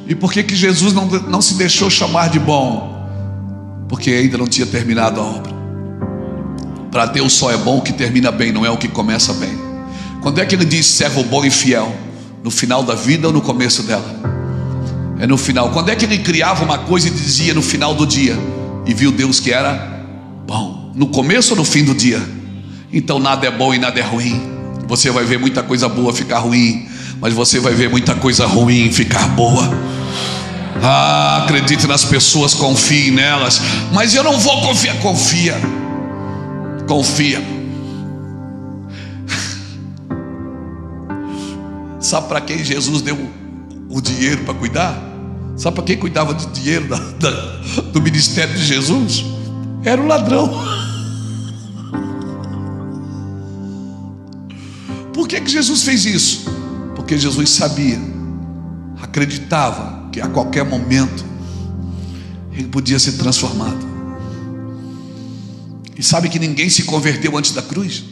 E por que Jesus não se deixou chamar de bom? Porque ainda não tinha terminado a obra. Para Deus só é bom o que termina bem, não é o que começa bem. Quando é que ele diz servo bom e fiel? No final da vida ou no começo dela? É no final. Quando é que ele criava uma coisa e dizia no final do dia, e viu Deus que era bom? No começo ou no fim do dia? Então nada é bom e nada é ruim. Você vai ver muita coisa boa ficar ruim, mas você vai ver muita coisa ruim ficar boa. Acredite nas pessoas, confie nelas. Mas eu não vou confiar. Confia. Sabe para quem Jesus deu o dinheiro para cuidar? Sabe para quem cuidava do dinheiro do ministério de Jesus? Era o ladrão. Por que Jesus fez isso? Porque Jesus sabia, acreditava que a qualquer momento ele podia ser transformado. E sabe que ninguém se converteu antes da cruz?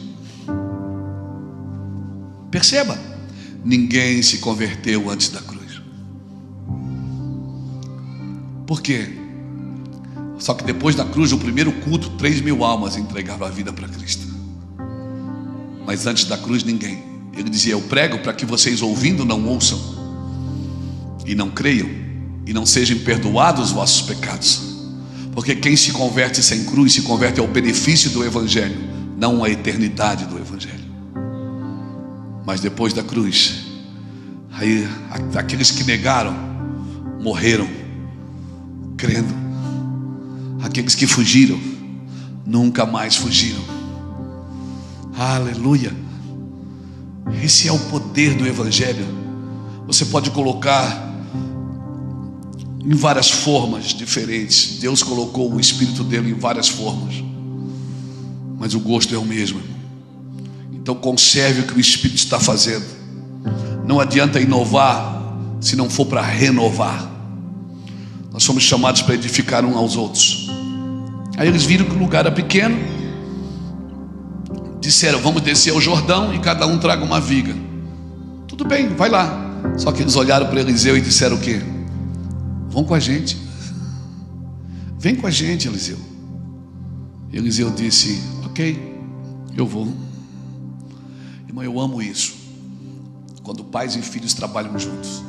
Perceba, ninguém se converteu antes da cruz. Por quê? Só que depois da cruz, o primeiro culto, 3.000 almas entregaram a vida para Cristo. Mas antes da cruz, ninguém. Ele dizia: eu prego para que vocês, ouvindo, não ouçam, e não creiam, e não sejam perdoados os vossos pecados. Porque quem se converte sem cruz, se converte ao benefício do Evangelho, não à eternidade do Evangelho. Mas depois da cruz, aí aqueles que negaram, morreram crendo. Aqueles que fugiram, nunca mais fugiram. Aleluia. Esse é o poder do Evangelho. Você pode colocar em várias formas diferentes. Deus colocou o Espírito dele em várias formas, mas o gosto é o mesmo. Então conserve o que o Espírito está fazendo. Não adianta inovar se não for para renovar. Nós somos chamados para edificar uns aos outros. Aí eles viram que o lugar era pequeno, disseram: vamos descer ao Jordão e cada um traga uma viga. Tudo bem, vai lá. Só que eles olharam para Eliseu e disseram o quê? Vão com a gente. Vem com a gente, Eliseu. Eliseu disse: ok, eu vou. Irmão, eu amo isso, quando pais e filhos trabalham juntos.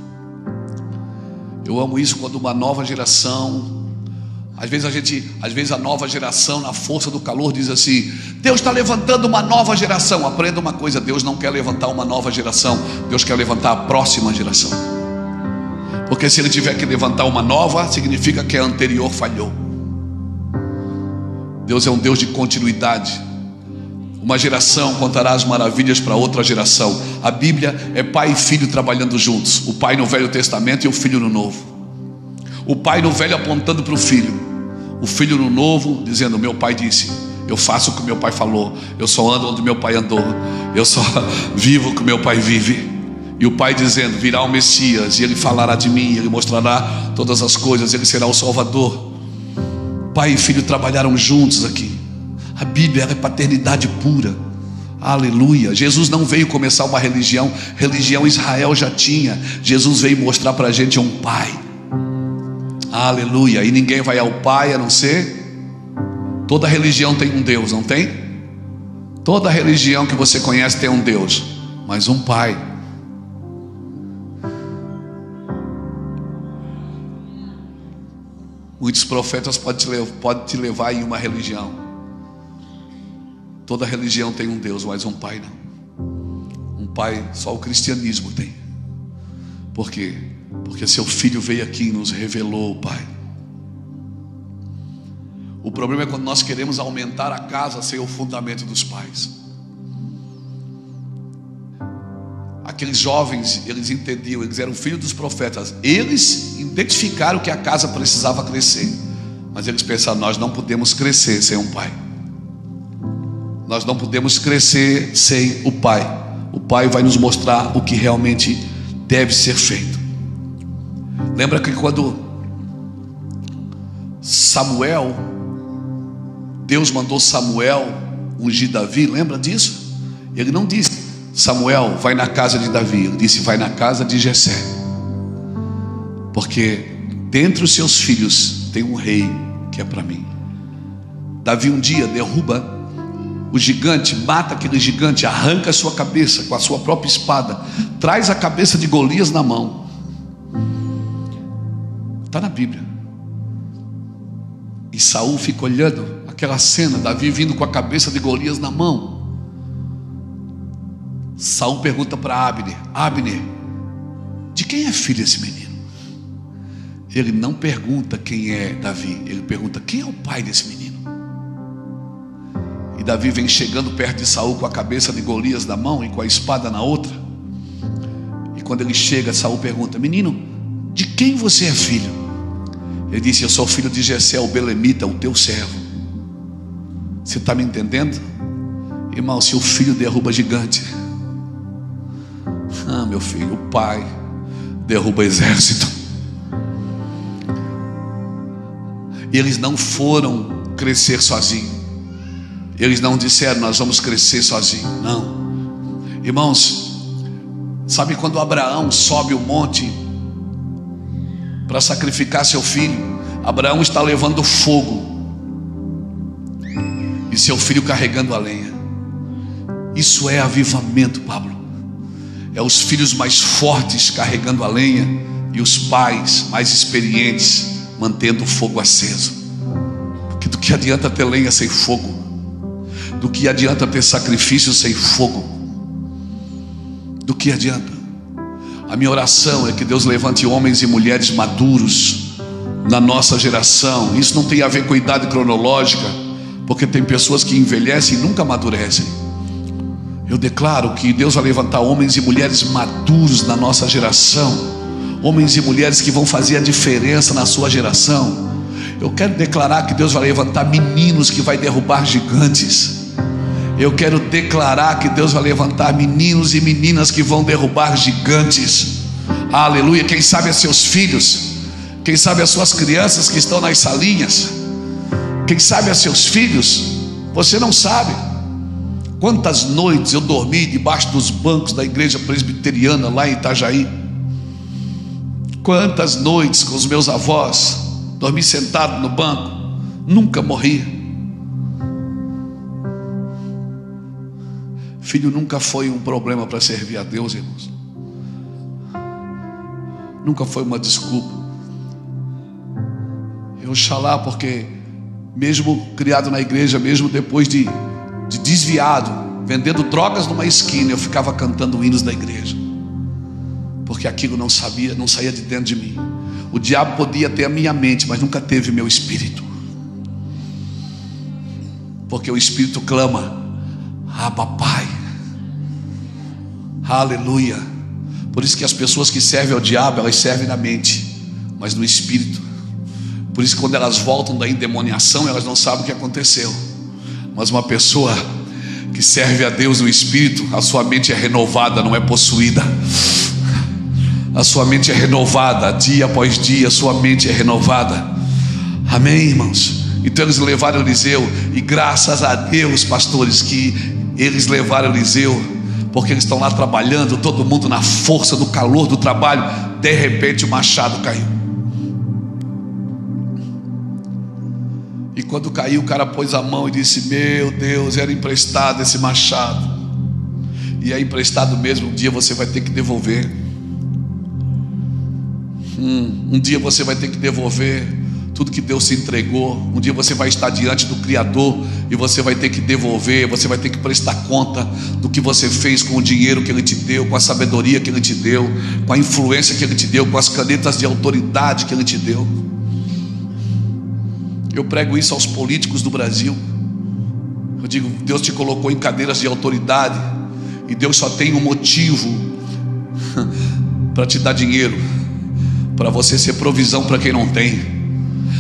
Eu amo isso quando uma nova geração, às vezes a nova geração, na força do calor, diz assim: Deus está levantando uma nova geração. Aprenda uma coisa: Deus não quer levantar uma nova geração, Deus quer levantar a próxima geração. Porque se Ele tiver que levantar uma nova, significa que a anterior falhou. Deus é um Deus de continuidade. Uma geração contará as maravilhas para outra geração. A Bíblia é pai e filho trabalhando juntos. O pai no Velho Testamento e o filho no Novo. O pai no Velho apontando para o filho, o filho no Novo dizendo: meu pai disse, eu faço o que meu pai falou, eu só ando onde meu pai andou, eu só vivo o que meu pai vive. E o pai dizendo: virá o Messias, e ele falará de mim, ele mostrará todas as coisas, ele será o Salvador. Pai e filho trabalharam juntos aqui. A Bíblia é paternidade pura. Aleluia. Jesus não veio começar uma religião. Religião Israel já tinha. Jesus veio mostrar para a gente um pai. Aleluia. E ninguém vai ao pai a não ser... Toda religião tem um Deus, não tem? Toda religião que você conhece tem um Deus, mas um pai. Muitos profetas podem te levar em uma religião. Toda religião tem um Deus, mas um pai não. Um pai só o cristianismo tem. Por quê? Porque seu filho veio aqui e nos revelou o Pai. O problema é quando nós queremos aumentar a casa sem o fundamento dos pais. Aqueles jovens, eles entendiam, eles eram filhos dos profetas. Eles identificaram que a casa precisava crescer, mas eles pensaram: nós não podemos crescer sem um pai. Nós não podemos crescer sem o pai. O pai vai nos mostrar o que realmente deve ser feito. Lembra que quando Samuel, Deus mandou Samuel ungir Davi, lembra disso? Ele não disse: Samuel, vai na casa de Davi. Ele disse: vai na casa de Jessé. Porque dentre os seus filhos tem um rei que é para mim. Davi um dia derruba o gigante, mata aquele gigante, arranca a sua cabeça com a sua própria espada, traz a cabeça de Golias na mão. Está na Bíblia. E Saul fica olhando aquela cena, Davi vindo com a cabeça de Golias na mão. Saul pergunta para Abner: Abner, de quem é filho esse menino? Ele não pergunta quem é Davi, ele pergunta: quem é o pai desse menino? E Davi vem chegando perto de Saul com a cabeça de Golias na mão e com a espada na outra. E quando ele chega, Saul pergunta: menino, de quem você é filho? Ele disse: eu sou filho de Jessé, o belemita, o teu servo. Você está me entendendo? Irmão, se o filho derruba gigante, meu filho, o pai derruba exército. E eles não foram crescer sozinhos. Eles não disseram: nós vamos crescer sozinhos. Não. Irmãos, sabe quando Abraão sobe o monte para sacrificar seu filho? Abraão está levando fogo e seu filho carregando a lenha. Isso é avivamento, Pablo. É os filhos mais fortes carregando a lenha e os pais mais experientes mantendo o fogo aceso. Porque do que adianta ter lenha sem fogo? Do que adianta ter sacrifício sem fogo? Do que adianta? A minha oração é que Deus levante homens e mulheres maduros na nossa geração. Isso não tem a ver com idade cronológica, porque tem pessoas que envelhecem e nunca amadurecem. Eu declaro que Deus vai levantar homens e mulheres maduros na nossa geração, homens e mulheres que vão fazer a diferença na sua geração. Eu quero declarar que Deus vai levantar meninos que vai derrubar gigantes. Eu quero declarar que Deus vai levantar meninos e meninas que vão derrubar gigantes. Aleluia. Quem sabe é seus filhos, quem sabe as suas crianças que estão nas salinhas, quem sabe é seus filhos. Você não sabe quantas noites eu dormi debaixo dos bancos da igreja presbiteriana lá em Itajaí. Quantas noites com os meus avós dormi sentado no banco, nunca morri. Filho nunca foi um problema para servir a Deus, irmãos. Nunca foi uma desculpa. Oxalá, porque mesmo criado na igreja, mesmo depois de desviado, vendendo drogas numa esquina, eu ficava cantando hinos da igreja, porque aquilo não saía de dentro de mim. O diabo podia ter a minha mente, mas nunca teve meu espírito, porque o espírito clama: Abba, Pai. Aleluia. Por isso que as pessoas que servem ao diabo, elas servem na mente, mas no espírito. Por isso que quando elas voltam da endemoniação, elas não sabem o que aconteceu. Mas uma pessoa que serve a Deus no espírito, a sua mente é renovada, não é possuída. A sua mente é renovada, dia após dia, a sua mente é renovada. Amém, irmãos? Então eles levaram Eliseu, e graças a Deus, pastores, que eles levaram Eliseu, porque eles estão lá trabalhando, todo mundo na força do calor do trabalho. De repente o machado caiu, e quando caiu, o cara pôs a mão e disse: meu Deus, era emprestado esse machado. E é emprestado mesmo, um dia você vai ter que devolver. Um dia você vai ter que devolver tudo que Deus te entregou. Um dia você vai estar diante do Criador e você vai ter que devolver. Você vai ter que prestar conta do que você fez com o dinheiro que Ele te deu, com a sabedoria que Ele te deu, com a influência que Ele te deu, com as canetas de autoridade que Ele te deu. Eu prego isso aos políticos do Brasil. Eu digo: Deus te colocou em cadeiras de autoridade, e Deus só tem um motivo para te dar dinheiro, para você ser provisão para quem não tem.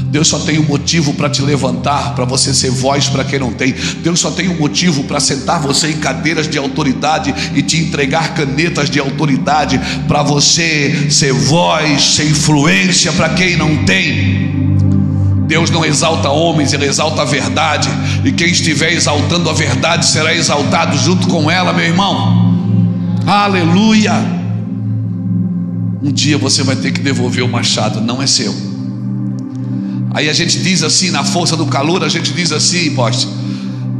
Deus só tem um motivo para te levantar, para você ser voz para quem não tem. Deus só tem um motivo para sentar você em cadeiras de autoridade e te entregar canetas de autoridade, para você ser voz, ser influência para quem não tem. Deus não exalta homens, Ele exalta a verdade, e quem estiver exaltando a verdade será exaltado junto com ela, meu irmão. Aleluia. Um dia você vai ter que devolver o machado, não é seu. Aí a gente diz assim, na força do calor, a gente diz assim: poste,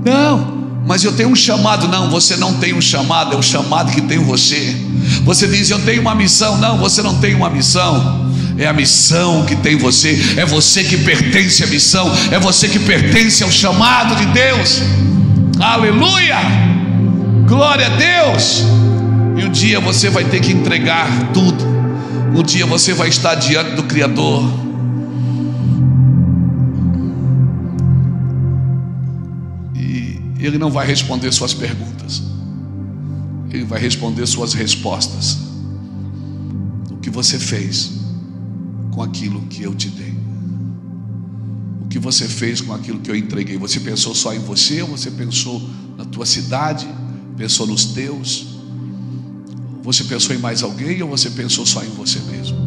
não, mas eu tenho um chamado. Não, você não tem um chamado, é o chamado que tem você. Você diz: eu tenho uma missão. Não, você não tem uma missão, é a missão que tem você. É você que pertence à missão, é você que pertence ao chamado de Deus. Aleluia, glória a Deus. E um dia você vai ter que entregar tudo. Um dia você vai estar diante do Criador, e Ele não vai responder suas perguntas, Ele vai responder suas respostas. O que você fez com aquilo que eu te dei? O que você fez com aquilo que eu entreguei? Você pensou só em você, ou você pensou na tua cidade, pensou nos teus? Você pensou em mais alguém, ou você pensou só em você mesmo?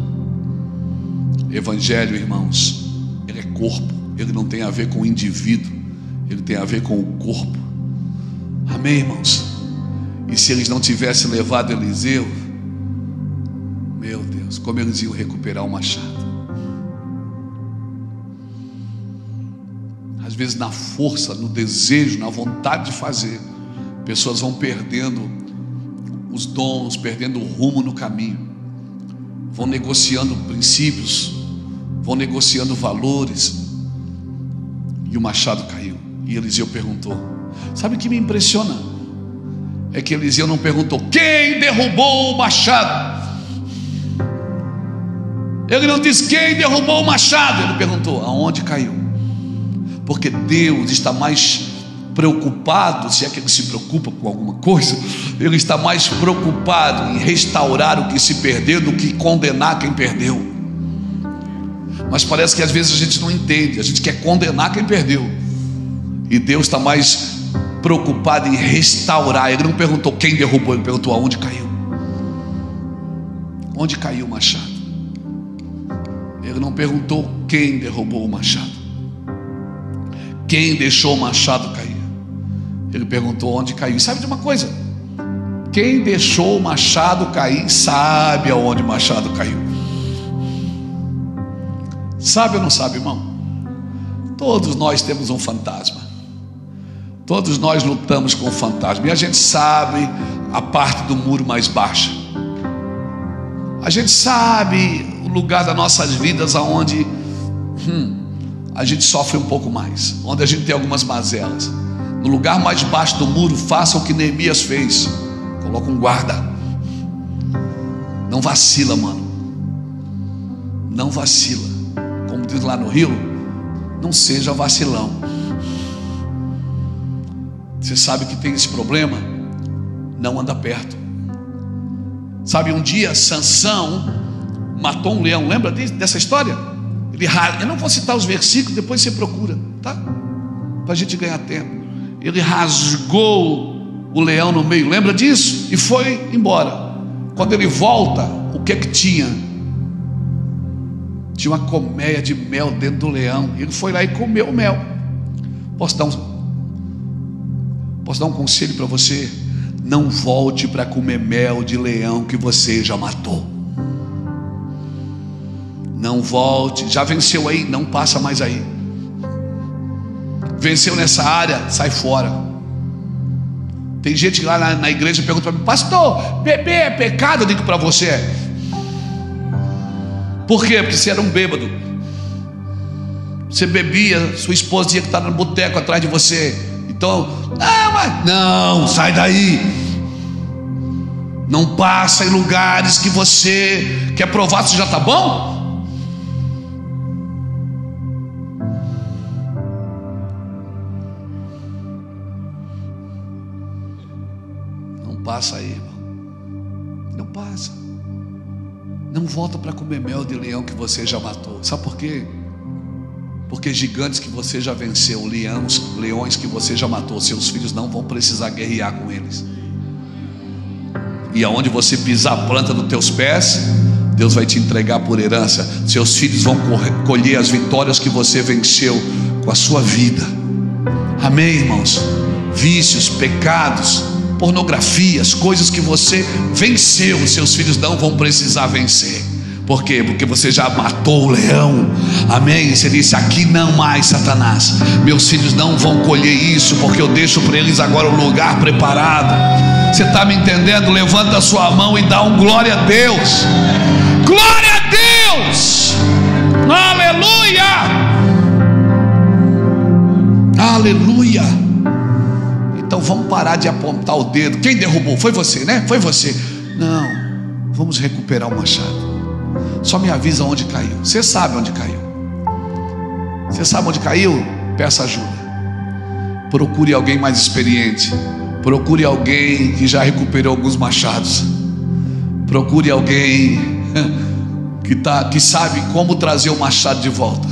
Evangelho, irmãos, ele é corpo. Ele não tem a ver com o indivíduo, ele tem a ver com o corpo. Amém, irmãos? E se eles não tivessem levado Eliseu, meu Deus, como eles iam recuperar o machado? Às vezes na força, no desejo, na vontade de fazer, pessoas vão perdendo os dons, perdendo o rumo no caminho, vão negociando princípios, vão negociando valores, e o machado caiu. E Eliseu perguntou. Sabe o que me impressiona? É que Eliseu não perguntou: quem derrubou o machado? Ele não disse: quem derrubou o machado? Ele perguntou: aonde caiu? Porque Deus está mais preocupado, se é que Ele se preocupa com alguma coisa, Ele está mais preocupado em restaurar o que se perdeu do que condenar quem perdeu. Mas parece que às vezes a gente não entende, a gente quer condenar quem perdeu, e Deus está mais preocupado em restaurar. Ele não perguntou quem derrubou, ele perguntou aonde caiu. Onde caiu o machado? Ele não perguntou quem derrubou o machado, quem deixou o machado cair. Ele perguntou onde caiu. E sabe de uma coisa? Quem deixou o machado cair sabe aonde o machado caiu. Sabe ou não sabe, irmão? Todos nós temos um fantasma. Todos nós lutamos com o fantasma. E a gente sabe a parte do muro mais baixa. A gente sabe o lugar das nossas vidas aonde a gente sofre um pouco mais, onde a gente tem algumas mazelas. No lugar mais baixo do muro, faça o que Neemias fez. Coloca um guarda. Não vacila, mano. Não vacila. Como diz lá no Rio, não seja vacilão. Você sabe que tem esse problema? Não anda perto. Sabe, um dia Sansão matou um leão. Lembra dessa história? Eu não vou citar os versículos, depois você procura, tá? Para a gente ganhar tempo. Ele rasgou o leão no meio, lembra disso? E foi embora. Quando ele volta, o que é que tinha? Tinha uma colmeia de mel dentro do leão. Ele foi lá e comeu o mel. Posso dar um conselho para você? Não volte para comer mel de leão que você já matou. Não volte. Já venceu aí? Não passa mais aí. Venceu nessa área? Sai fora. Tem gente lá na igreja que pergunta para mim: pastor, beber é pecado? Eu digo para você: por quê? Porque você era um bêbado. Você bebia, sua esposa tinha que estar no boteco atrás de você. Então, não, sai daí. Não passa em lugares que você quer provar se já está bom. Não passa aí, irmão. Não passa. Não volta para comer mel de leão que você já matou. Sabe por quê? Porque gigantes que você já venceu, leões que você já matou, seus filhos não vão precisar guerrear com eles. E aonde você pisar a planta dos teus pés, Deus vai te entregar por herança. Seus filhos vão colher as vitórias que você venceu com a sua vida. Amém, irmãos? Vícios, pecados, pornografias, coisas que você venceu, seus filhos não vão precisar vencer. Por quê? Porque você já matou o leão. Amém? Você disse: aqui não mais, Satanás. Meus filhos não vão colher isso, porque eu deixo para eles agora um lugar preparado. Você está me entendendo? Levanta a sua mão e dá um glória a Deus. Glória a Deus. Aleluia. Aleluia. Então vamos parar de apontar o dedo. Quem derrubou? Foi você, né? Foi você. Não, vamos recuperar o machado. Só me avisa onde caiu. Você sabe onde caiu. Você sabe onde caiu? Peça ajuda. Procure alguém mais experiente. Procure alguém que já recuperou alguns machados. Procure alguém que sabe como trazer o machado de volta.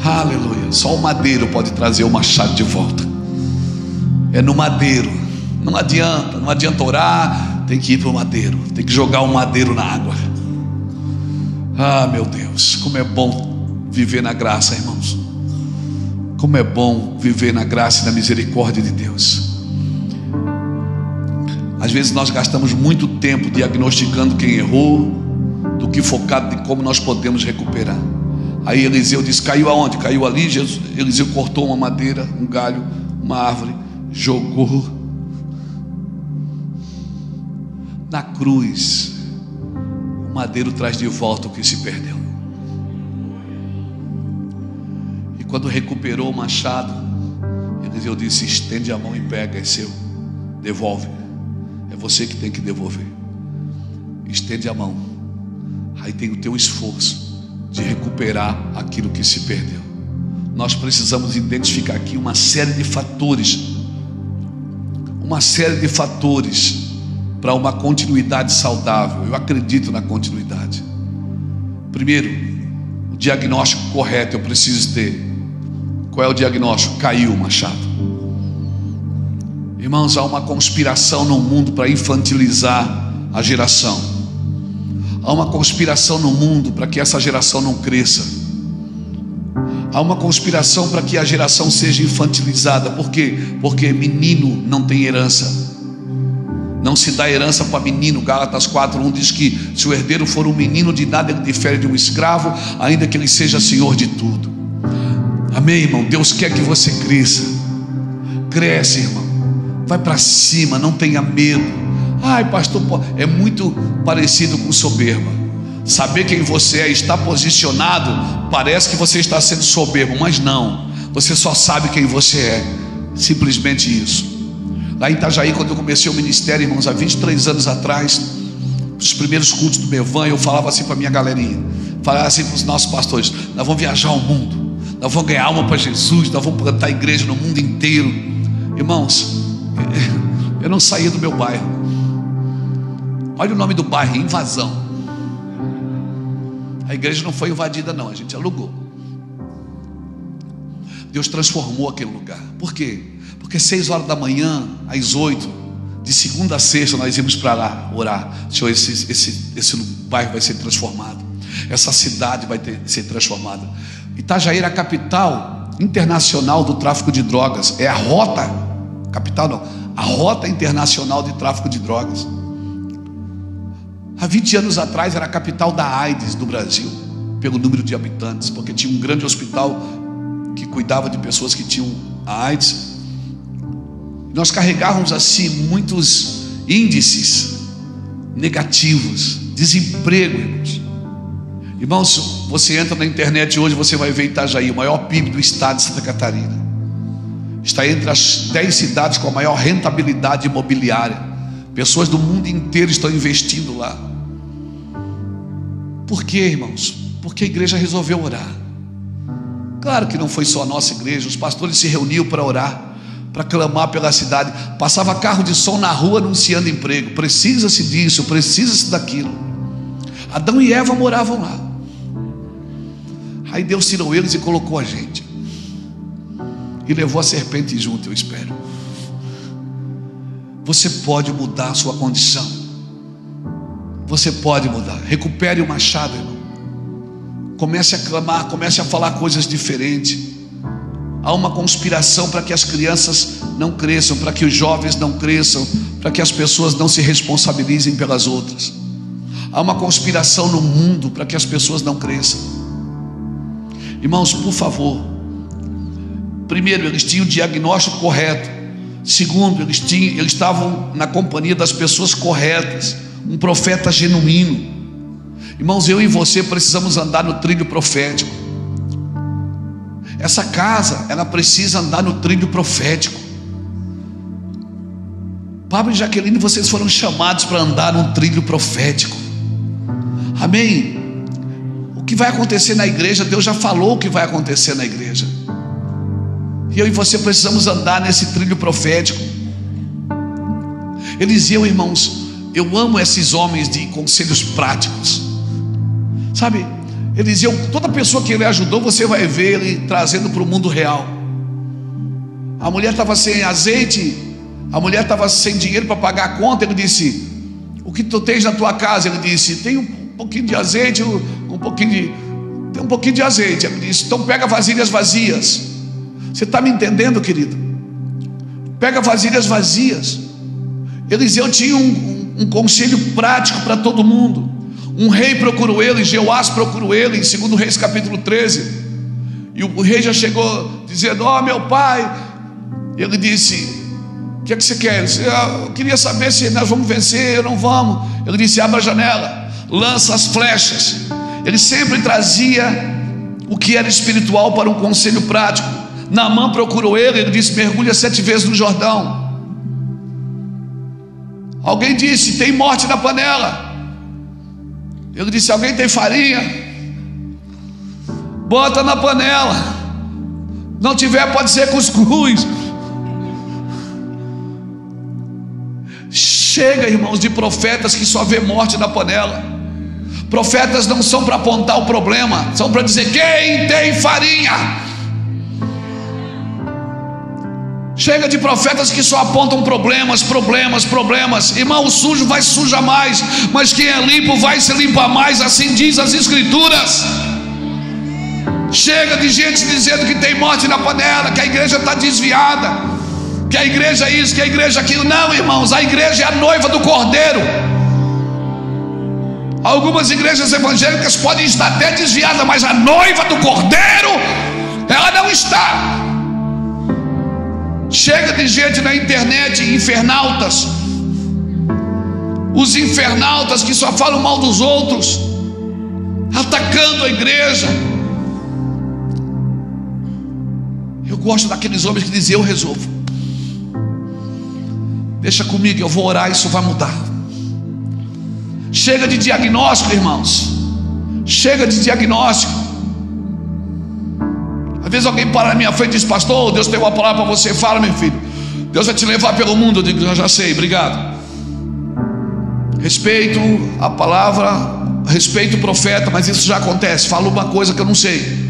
Aleluia. Só o madeiro pode trazer o machado de volta. É no madeiro. Não adianta orar. Tem que ir para o madeiro. Tem que jogar o madeiro na água. Ah, meu Deus, como é bom viver na graça, irmãos. Como é bom viver na graça e na misericórdia de Deus. Às vezes nós gastamos muito tempo diagnosticando quem errou, do que focado em como nós podemos recuperar. Aí Eliseu disse: caiu aonde? Caiu ali. Eliseu cortou uma madeira, um galho, uma árvore, jogou na cruz. O madeiro traz de volta o que se perdeu. E quando recuperou o machado, Eliseu disse: estende a mão e pega, é seu, devolve. É você que tem que devolver. Estende a mão. Aí tem o teu esforço de recuperar aquilo que se perdeu. Nós precisamos identificar aqui uma série de fatores, para uma continuidade saudável. Eu acredito na continuidade. Primeiro, o diagnóstico correto eu preciso ter. Qual é o diagnóstico? Caiu o machado. Irmãos, há uma conspiração no mundo para infantilizar a geração. Há uma conspiração no mundo para que essa geração não cresça. Há uma conspiração para que a geração seja infantilizada. Por quê? Porque menino não tem herança. Não se dá herança para menino. Gálatas 4:1 diz que se o herdeiro for um menino, de nada ele difere de um escravo, ainda que ele seja senhor de tudo. Amém, irmão? Deus quer que você cresça. Cresce, irmão. Vai para cima, não tenha medo. Ai, pastor, é muito parecido com soberba. Saber quem você é, estar posicionado, parece que você está sendo soberbo, mas não. Você só sabe quem você é. Simplesmente isso. Lá em Itajaí, quando eu comecei o ministério, irmãos, há 23 anos atrás, os primeiros cultos do Mevan, eu falava assim para a minha galerinha, falava assim para os nossos pastores: nós vamos viajar ao mundo, nós vamos ganhar alma para Jesus, nós vamos plantar igreja no mundo inteiro. Irmãos, eu não saía do meu bairro. Olha o nome do bairro: Invasão. A igreja não foi invadida não, a gente alugou. Deus transformou aquele lugar. Por quê? Porque 6 horas da manhã, às 8, de segunda a sexta, nós íamos para lá orar. Senhor, esse bairro vai ser transformado, essa cidade vai ser transformada. Itajaí era a capital internacional do tráfico de drogas. É a rota, capital não, a rota internacional de tráfico de drogas. Há 20 anos atrás era a capital da AIDS do Brasil, pelo número de habitantes, porque tinha um grande hospital que cuidava de pessoas que tinham a AIDS. Nós carregávamos assim muitos índices negativos, desemprego, irmãos. Irmãos, você entra na internet hoje, você vai ver Itajaí, o maior PIB do estado de Santa Catarina. Está entre as 10 cidades com a maior rentabilidade imobiliária. Pessoas do mundo inteiro estão investindo lá. Por quê, irmãos? Porque a igreja resolveu orar. Claro que não foi só a nossa igreja. Os pastores se reuniam para orar, para clamar pela cidade. Passava carro de som na rua anunciando emprego. Precisa-se disso, precisa-se daquilo. Adão e Eva moravam lá. Aí Deus tirou eles e colocou a gente, e levou a serpente junto, eu espero. Você pode mudar a sua condição. Você pode mudar. Recupere o machado, irmão. Comece a clamar, comece a falar coisas diferentes. Há uma conspiração para que as crianças não cresçam, para que os jovens não cresçam, para que as pessoas não se responsabilizem pelas outras. Há uma conspiração no mundo para que as pessoas não cresçam. Irmãos, por favor. Primeiro, eles tinham o diagnóstico correto. Segundo, eles estavam na companhia das pessoas corretas. Um profeta genuíno. Irmãos, eu e você precisamos andar no trilho profético. Essa casa, ela precisa andar no trilho profético. Pablo e Jaqueline, vocês foram chamados para andar no trilho profético. Amém? O que vai acontecer na igreja, Deus já falou o que vai acontecer na igreja. E eu e você precisamos andar nesse trilho profético. Eliseu, irmãos, eu amo esses homens de conselhos práticos. Sabe, Eliseu, toda pessoa que ele ajudou, você vai ver ele trazendo para o mundo real. A mulher estava sem azeite, a mulher estava sem dinheiro para pagar a conta. Ele disse: o que tu tens na tua casa? Ele disse: tem um pouquinho de azeite, tem um pouquinho de azeite. Ele disse: então pega vasilhas vazias. Você está me entendendo, querido? Pega vasilhas vazias. Eliseu tinha um conselho prático para todo mundo, Um rei procurou ele, Jeoás procurou ele, em 2 Reis capítulo 13. E o rei já chegou dizendo: ó, meu pai. Ele disse: o que é que você quer? Ele disse: eu queria saber se nós vamos vencer ou não vamos. Ele disse: abra a janela, lança as flechas. Ele sempre trazia o que era espiritual para um conselho prático. Naamã procurou ele disse: mergulha 7 vezes no Jordão. Alguém disse: tem morte na panela. Ele disse: alguém tem farinha? Bota na panela. Não tiver, pode ser cuscuz. Chega, irmãos, de profetas que só vê morte na panela. Profetas não são para apontar o problema, são para dizer: quem tem farinha? Chega de profetas que só apontam problemas. Irmão, o sujo vai se sujar mais, mas quem é limpo vai se limpar mais, assim diz as Escrituras. Chega de gente dizendo que tem morte na panela, que a igreja está desviada, que a igreja é isso, que a igreja é aquilo. Não, irmãos, a igreja é a noiva do Cordeiro. Algumas igrejas evangélicas podem estar até desviadas, mas a noiva do Cordeiro, ela não está. Chega de gente na internet, infernautas, os infernautas que só falam mal dos outros, atacando a igreja. Eu gosto daqueles homens que dizem: eu resolvo, deixa comigo, eu vou orar, isso vai mudar. Chega de diagnóstico, irmãos. Chega de diagnóstico. Às vezes alguém para na minha frente e diz: pastor, Deus tem uma palavra para você. Fala, meu filho. Deus vai te levar pelo mundo. Eu digo: eu já sei, obrigado. Respeito a palavra, respeito o profeta, mas isso já acontece. Fala uma coisa que eu não sei.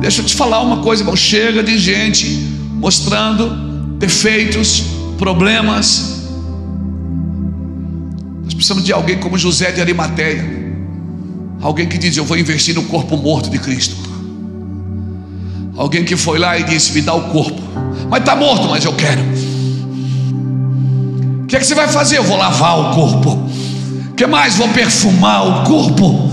Deixa eu te falar uma coisa, irmão. Chega de gente mostrando defeitos, problemas. Nós precisamos de alguém como José de Arimateia, alguém que diz: eu vou investir no corpo morto de Cristo. Alguém que foi lá e disse: me dá o corpo, mas está morto, mas eu quero. O que é que você vai fazer? Eu vou lavar o corpo. O que mais? Vou perfumar o corpo.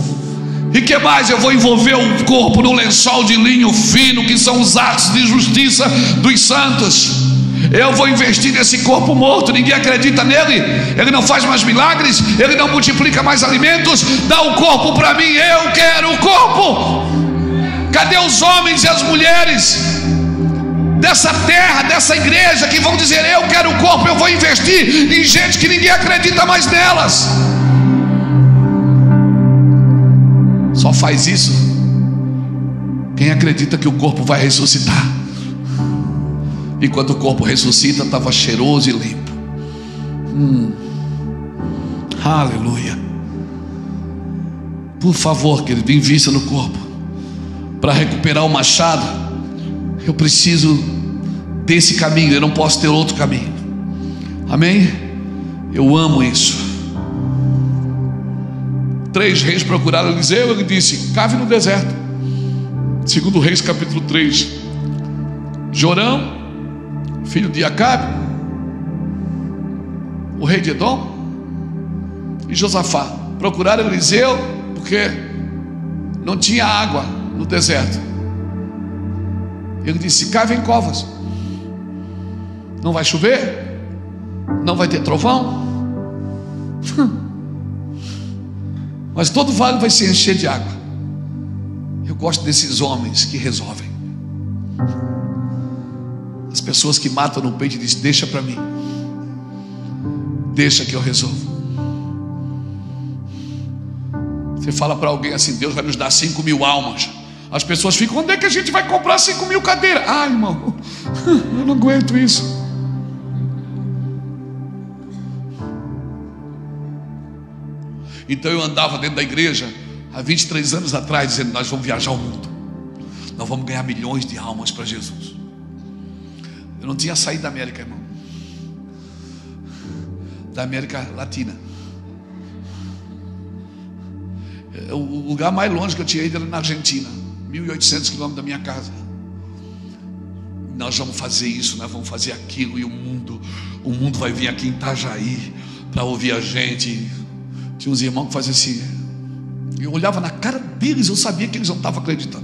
E que mais? Eu vou envolver o corpo no lençol de linho fino, que são os atos de justiça dos santos. Eu vou investir nesse corpo morto. Ninguém acredita nele, ele não faz mais milagres, ele não multiplica mais alimentos. Dá o corpo para mim, eu quero o corpo. Cadê os homens e as mulheres dessa terra, dessa igreja, que vão dizer: eu quero o corpo, eu vou investir em gente que ninguém acredita mais nelas? Só faz isso quem acredita que o corpo vai ressuscitar. E quando o corpo ressuscita, estava cheiroso e limpo. Aleluia. Por favor, querido, invista no corpo. Para recuperar o machado, eu preciso desse caminho, eu não posso ter outro caminho. Amém? Eu amo isso. 3 reis procuraram Eliseu, ele disse: cave no deserto. 2 Reis capítulo 3. Jorão, filho de Acabe, o rei de Edom, e Josafá procuraram Eliseu porque não tinha água no deserto. Ele disse: cavem covas. Não vai chover, não vai ter trovão, mas todo vale vai se encher de água. Eu gosto desses homens que resolvem. As pessoas que matam no peito e dizem: deixa para mim, deixa que eu resolvo. Você fala para alguém assim: Deus vai nos dar 5.000 almas. As pessoas ficam: onde é que a gente vai comprar 5.000 cadeiras? Ah, irmão, eu não aguento isso. Então eu andava dentro da igreja há 23 anos atrás dizendo: nós vamos viajar o mundo, nós vamos ganhar milhões de almas para Jesus. Eu não tinha saído da América, irmão, da América Latina. O lugar mais longe que eu tinha ido era na Argentina, 1.800 quilômetros da minha casa. Nós vamos fazer isso, nós vamos fazer aquilo, e o mundo vai vir aqui em Itajaí para ouvir a gente. Tinha uns irmãos que faziam assim. Eu olhava na cara deles, eu sabia que eles não estavam acreditando.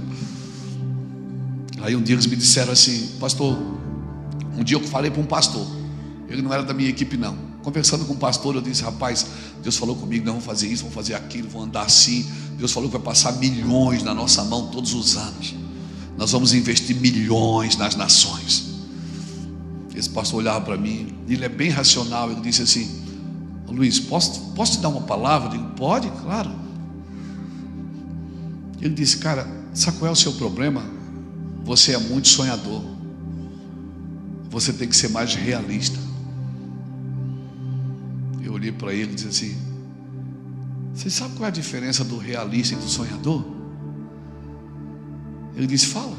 Aí um dia eles me disseram assim: pastor, um dia eu falei para um pastor, ele não era da minha equipe não. Conversando com o pastor, eu disse: rapaz, Deus falou comigo, nós vamos fazer isso, vamos fazer aquilo, vamos andar assim. Deus falou que vai passar milhões na nossa mão todos os anos. Nós vamos investir milhões nas nações. Esse pastor olhava para mim, ele é bem racional. Ele disse assim: Luiz, posso te dar uma palavra? Eu digo: pode, claro. Ele disse: cara, sabe qual é o seu problema? Você é muito sonhador. Você tem que ser mais realista. Eu olhei para ele e disse assim: você sabe qual é a diferença do realista e do sonhador? Ele disse: fala.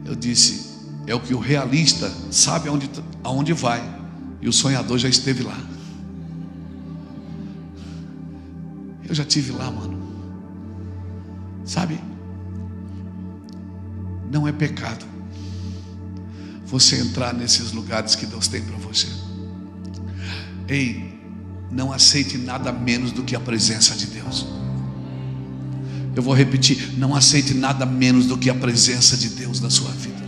Eu disse: é o que o realista sabe aonde vai, e o sonhador já esteve lá. Eu já estive lá, mano. Sabe? Não é pecado você entrar nesses lugares que Deus tem para você. Ei, não aceite nada menos do que a presença de Deus. Eu vou repetir: não aceite nada menos do que a presença de Deus na sua vida.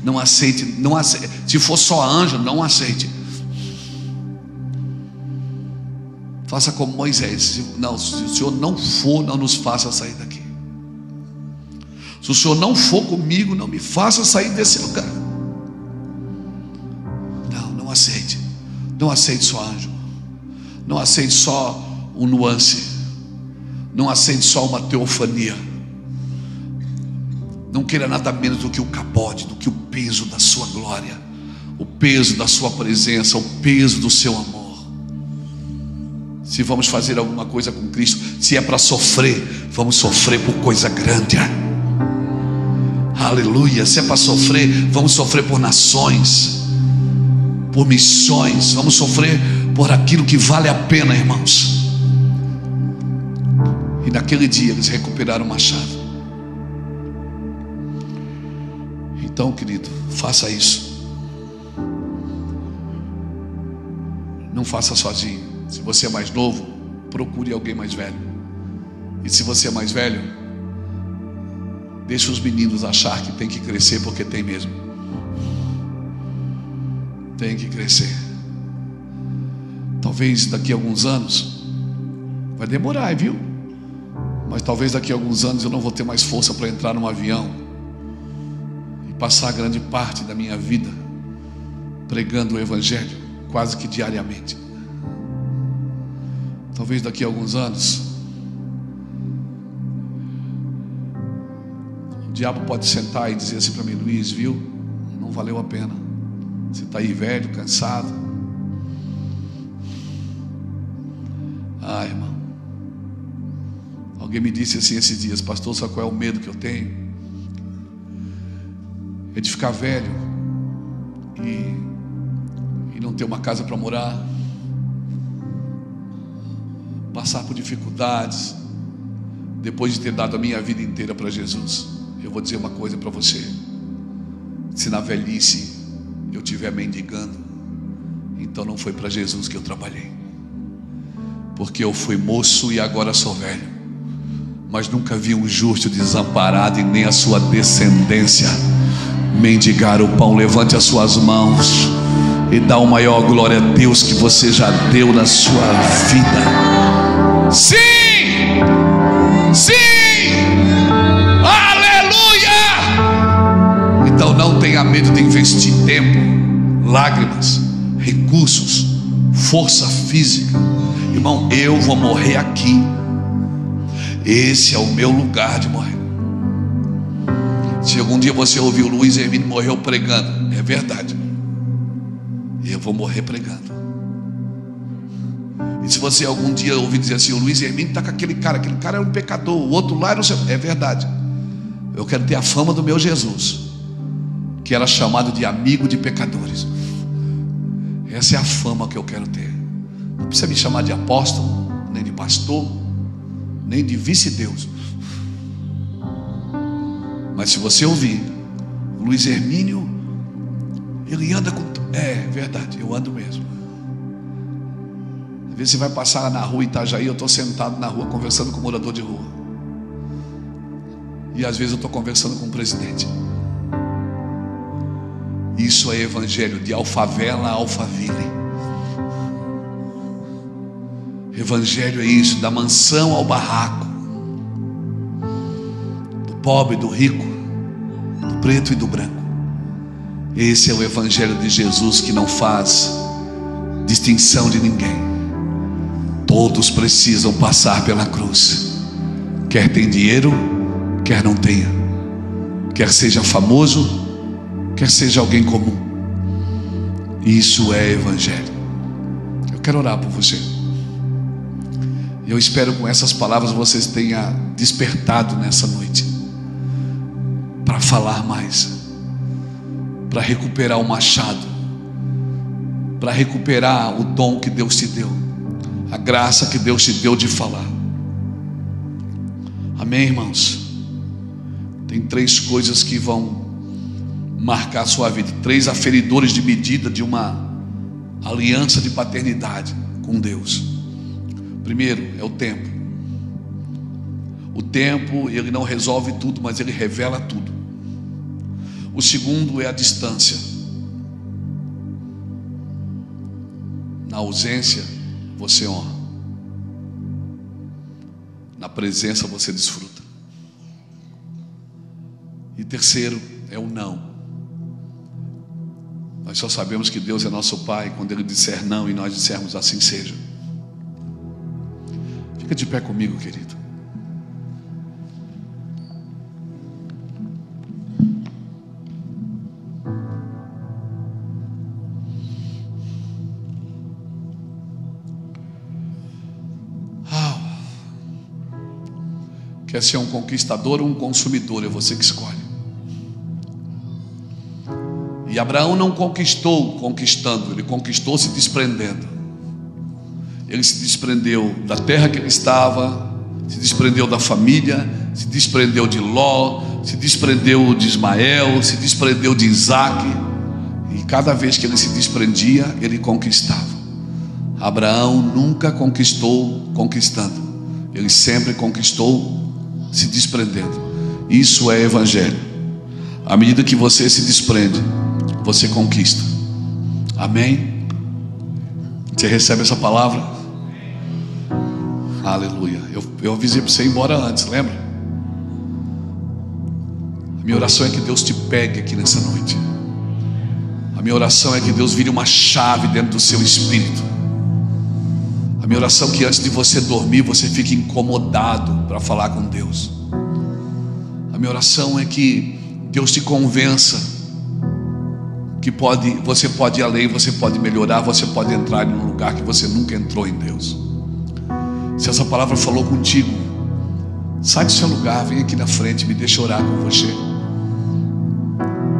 Não aceite, não aceite. Se for só anjo, não aceite. Faça como Moisés: se o Senhor não for, não nos faça sair daqui. Se o Senhor não for comigo, não me faça sair desse lugar. Não aceite. Não aceite só anjo. Não aceite só um nuance. Não aceite só uma teofania. Não queira nada menos do que o cabode, do que o peso da sua glória, o peso da sua presença, o peso do seu amor. Se vamos fazer alguma coisa com Cristo, se é para sofrer, vamos sofrer por coisa grande. Aleluia. Se é para sofrer, vamos sofrer por nações, por missões. Vamos sofrer por aquilo que vale a pena, irmãos. E naquele dia eles recuperaram o machado. Então, querido, faça isso. Não faça sozinho. Se você é mais novo, procure alguém mais velho. E se você é mais velho, deixa os meninos achar que tem que crescer, porque tem mesmo. Tem que crescer. Talvez daqui a alguns anos, vai demorar, viu? Mas talvez daqui a alguns anos eu não vou ter mais força para entrar num avião e passar grande parte da minha vida pregando o Evangelho, quase que diariamente. Talvez daqui a alguns anos o diabo pode sentar e dizer assim para mim: Luiz, viu? Não valeu a pena. Você está aí velho, cansado. Ah, irmão. Alguém me disse assim esses dias: pastor, sabe qual é o medo que eu tenho? É de ficar velho e não ter uma casa para morar, passar por dificuldades, depois de ter dado a minha vida inteira para Jesus. Eu vou dizer uma coisa para você: se na velhice eu estiver mendigando, então não foi para Jesus que eu trabalhei, porque eu fui moço e agora sou velho, mas nunca vi um justo desamparado e nem a sua descendência mendigar o pão. Levante as suas mãos e dá uma maior glória a Deus que você já deu na sua vida. Sim! Sim! Aleluia! Então não tenha medo de investir tempo, lágrimas, recursos, força física. Irmão, eu vou morrer aqui. Esse é o meu lugar de morrer. Se algum dia você ouviu, o Luiz Hermínio morreu pregando, é verdade. Eu vou morrer pregando. E se você algum dia ouvir dizer assim: o Luiz Hermínio está com aquele cara é um pecador, o outro lá não sei, é verdade. Eu quero ter a fama do meu Jesus, que era chamado de amigo de pecadores. Essa é a fama que eu quero ter. Não precisa me chamar de apóstolo, nem de pastor, nem de vice-deus. Mas se você ouvir, o Luiz Hermínio, ele anda com... É verdade, eu ando mesmo. Às vezes você vai passar na rua Itajaí, eu estou sentado na rua conversando com um morador de rua. E às vezes eu estou conversando com um presidente. Isso é evangelho de Alfavela a Alphaville. Evangelho é isso, da mansão ao barraco, do pobre, do rico, do preto e do branco. Esse é o evangelho de Jesus, que não faz distinção de ninguém. Todos precisam passar pela cruz, quer tenha dinheiro, quer não tenha, quer seja famoso, quer seja alguém comum. Isso é evangelho. Eu quero orar por você. Eu espero que com essas palavras vocês tenham despertado nessa noite para falar mais, para recuperar o machado, para recuperar o dom que Deus te deu, a graça que Deus te deu de falar. Amém, irmãos? Tem 3 coisas que vão marcar a sua vida, 3 aferidores de medida de uma aliança de paternidade com Deus. Primeiro é o tempo. O tempo, ele não resolve tudo, mas ele revela tudo. O segundo é a distância. Na ausência, você honra. Na presença, você desfruta. E terceiro é o não. Nós só sabemos que Deus é nosso Pai quando Ele disser não e nós dissermos assim seja. Fica de pé comigo, querido. Quer ser um conquistador ou um consumidor? É você que escolhe. E Abraão não conquistou conquistando, ele conquistou se desprendendo. Ele se desprendeu da terra que ele estava, se desprendeu da família, se desprendeu de Ló, se desprendeu de Ismael, se desprendeu de Isaac. E cada vez que ele se desprendia, ele conquistava. Abraão nunca conquistou conquistando, ele sempre conquistou se desprendendo. Isso é evangelho. À medida que você se desprende, você conquista. Amém? Você recebe essa palavra? Aleluia. Eu avisei para você ir embora antes, lembra? A minha oração é que Deus te pegue aqui nessa noite. A minha oração é que Deus vire uma chave dentro do seu espírito. A minha oração é que antes de você dormir, você fique incomodado para falar com Deus. A minha oração é que Deus te convença que você pode ir além, você pode melhorar, você pode entrar em um lugar que você nunca entrou em Deus. Se essa palavra falou contigo, sai do seu lugar, vem aqui na frente, me deixa orar com você.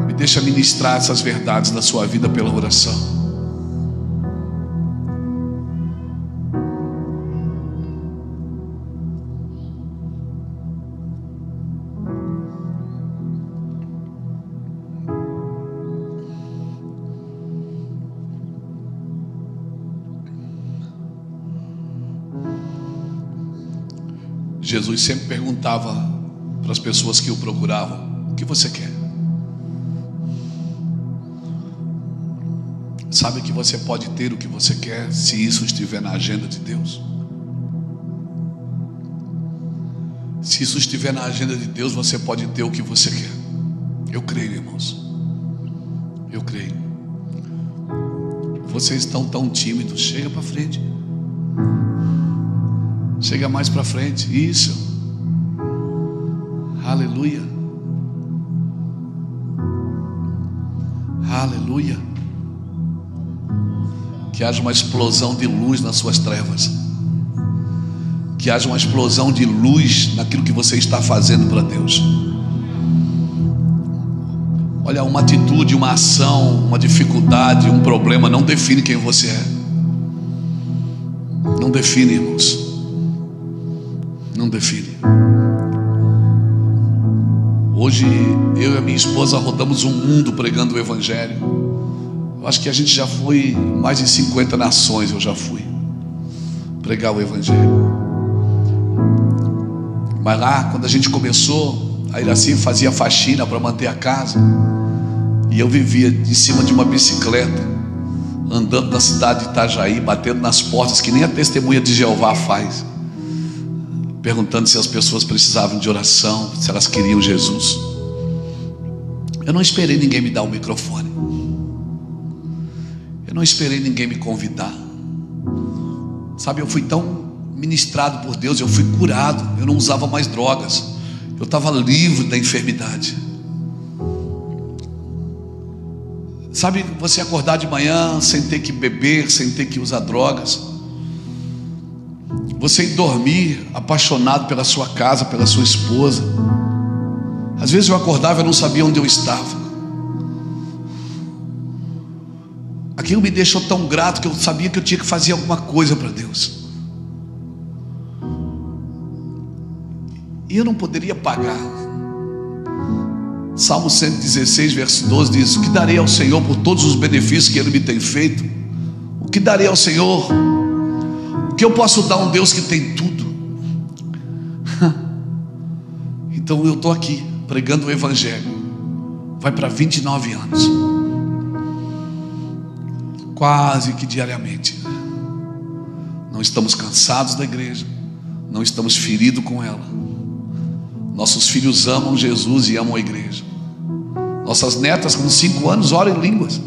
Me deixa ministrar essas verdades na sua vida pela oração. Jesus sempre perguntava para as pessoas que o procuravam: o que você quer? Sabe que você pode ter o que você quer se isso estiver na agenda de Deus? Se isso estiver na agenda de Deus, você pode ter o que você quer. Eu creio, irmãos. Eu creio. Vocês estão tão tímidos. Chega para frente. Chega mais para frente. Isso. Aleluia. Aleluia. Que haja uma explosão de luz nas suas trevas. Que haja uma explosão de luz naquilo que você está fazendo para Deus. Olha, uma atitude, uma ação, uma dificuldade, um problema não define quem você é. Não define, irmãos. Não define. Hoje eu e a minha esposa rodamos o mundo pregando o evangelho. Eu acho que a gente já foi mais de 50 nações. Eu já fui. pregar o Evangelho. Mas lá, quando a gente começou, a Iraci fazia faxina para manter a casa, e eu vivia em cima de uma bicicleta, andando na cidade de Itajaí, batendo nas portas, que nem a testemunha de Jeová faz, perguntando se as pessoas precisavam de oração, se elas queriam Jesus. Eu não esperei ninguém me dar o microfone, eu não esperei ninguém me convidar. Sabe, eu fui tão ministrado por Deus, eu fui curado, eu não usava mais drogas, eu estava livre da enfermidade. Sabe, você acordar de manhã sem ter que beber, sem ter que usar drogas, você ir dormir apaixonado pela sua casa, pela sua esposa. Às vezes eu acordava e não sabia onde eu estava. Aquilo me deixou tão grato que eu sabia que eu tinha que fazer alguma coisa para Deus, e eu não poderia pagar. Salmo 116, verso 12 diz: o que darei ao Senhor por todos os benefícios que Ele me tem feito? O que darei ao Senhor? O que eu posso dar a um Deus que tem tudo? Então eu estou aqui pregando o Evangelho, vai para 29 anos, quase que diariamente. Não estamos cansados da igreja, não estamos feridos com ela. Nossos filhos amam Jesus e amam a igreja. Nossas netas com 5 anos oram em línguas.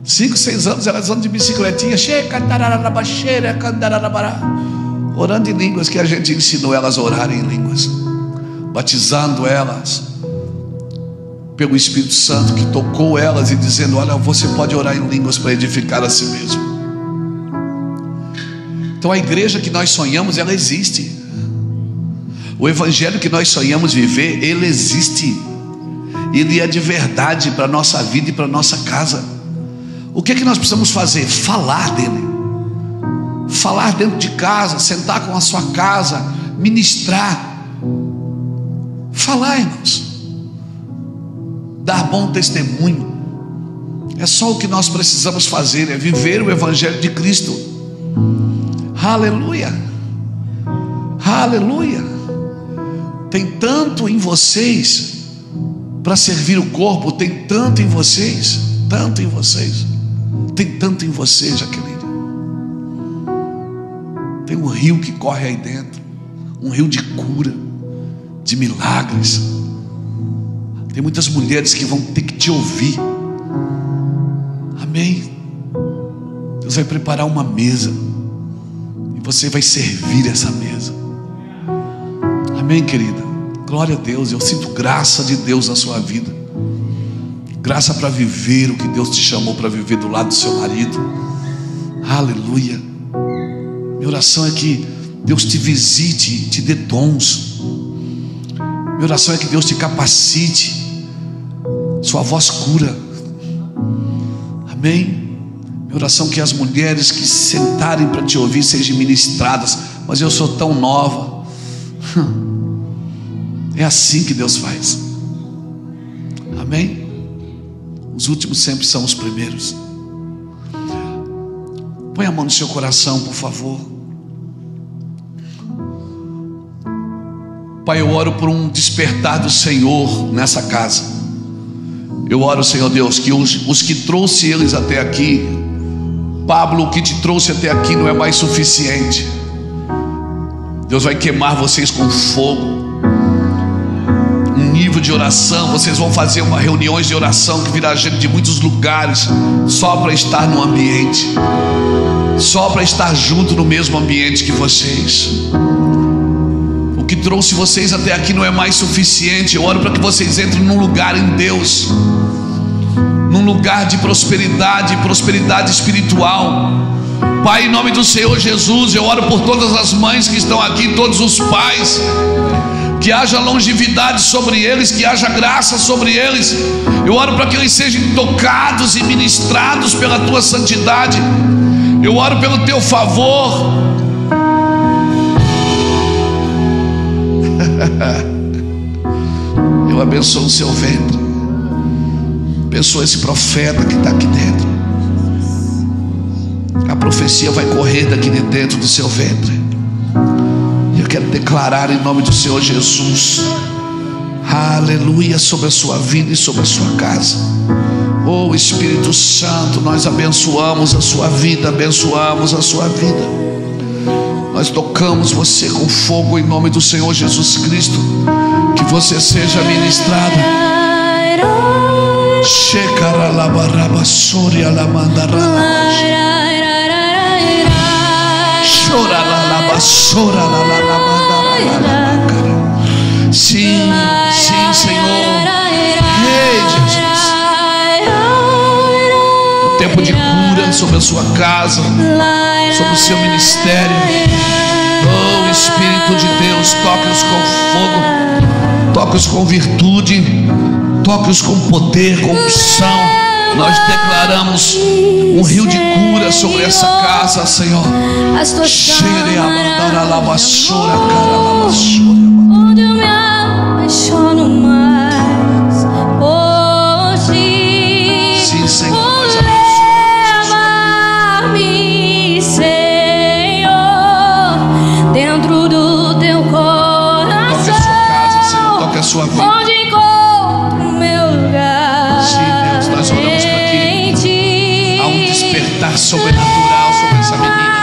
5, 6 anos elas andam de bicicletinha, orando em línguas, que a gente ensinou elas a orarem em línguas, batizando elas pelo Espírito Santo, que tocou elas e dizendo: olha, você pode orar em línguas para edificar a si mesmo. Então a igreja que nós sonhamos, ela existe. O Evangelho que nós sonhamos viver, ele existe. Ele é de verdade para a nossa vida e para a nossa casa. O que é que nós precisamos fazer? Falar dele. Falar dentro de casa, sentar com a sua casa, ministrar. Falar, irmãos. Dar bom testemunho. É só o que nós precisamos fazer, é viver o Evangelho de Cristo. Aleluia. Aleluia. Tem tanto em vocês para servir o corpo, tem tanto em vocês, tanto em vocês, tem tanto em você, Jaqueline. Tem um rio que corre aí dentro, um rio de cura, de milagres. Tem muitas mulheres que vão ter que te ouvir. Amém. Deus vai preparar uma mesa e você vai servir essa mesa. Amém, querida? Glória a Deus. Eu sinto graça de Deus na sua vida. Graça para viver o que Deus te chamou para viver do lado do seu marido. Aleluia. Minha oração é que Deus te visite, te dê dons. Minha oração é que Deus te capacite. Sua voz cura. Amém. Minha oração é que as mulheres que se sentarem para te ouvir sejam ministradas. Mas eu sou tão nova. É assim que Deus faz. Amém? Os últimos sempre são os primeiros. Põe a mão no seu coração, por favor. Pai, eu oro por um despertar do Senhor nessa casa. Eu oro, Senhor Deus, que os que trouxe eles até aqui, Pablo, o que te trouxe até aqui não é mais suficiente. Deus vai queimar vocês com fogo. Um nível de oração. Vocês vão fazer reuniões de oração que virá gente de muitos lugares, só para estar no ambiente, só para estar junto no mesmo ambiente que vocês. O que trouxe vocês até aqui não é mais suficiente. Eu oro para que vocês entrem num lugar em Deus, num lugar de prosperidade, prosperidade espiritual. Pai, em nome do Senhor Jesus, eu oro por todas as mães que estão aqui, todos os pais, que haja longevidade sobre eles, que haja graça sobre eles. Eu oro para que eles sejam tocados e ministrados pela tua santidade. Eu oro pelo teu favor. Eu abençoo o seu ventre, abençoo esse profeta que está aqui dentro. profecia vai correr daqui de dentro do seu ventre. Eu quero declarar em nome do Senhor Jesus, aleluia, sobre a sua vida e sobre a sua casa. Oh Espírito Santo, nós abençoamos a sua vida, abençoamos a sua vida. Nós tocamos você com fogo em nome do Senhor Jesus Cristo. Que você seja ministrada. Sim, sim, Senhor. Ei, Jesus. Tempo de cura sobre a sua casa, sobre o seu ministério. Oh Espírito de Deus, toque-os com fogo, toque-os com virtude, toque-os com poder, com unção. Nós declaramos um rio de cura sobre essa casa, Senhor. Onde eu me apaixono mais por ti. Sim, Senhor. Leva-me, Senhor, dentro do teu coração. Toque a sua casa, Senhor. Toque a sua vida. Onde encontro meu lugar. Sim, Deus, nós oramos para que há um despertar sobrenatural sobre essa menina,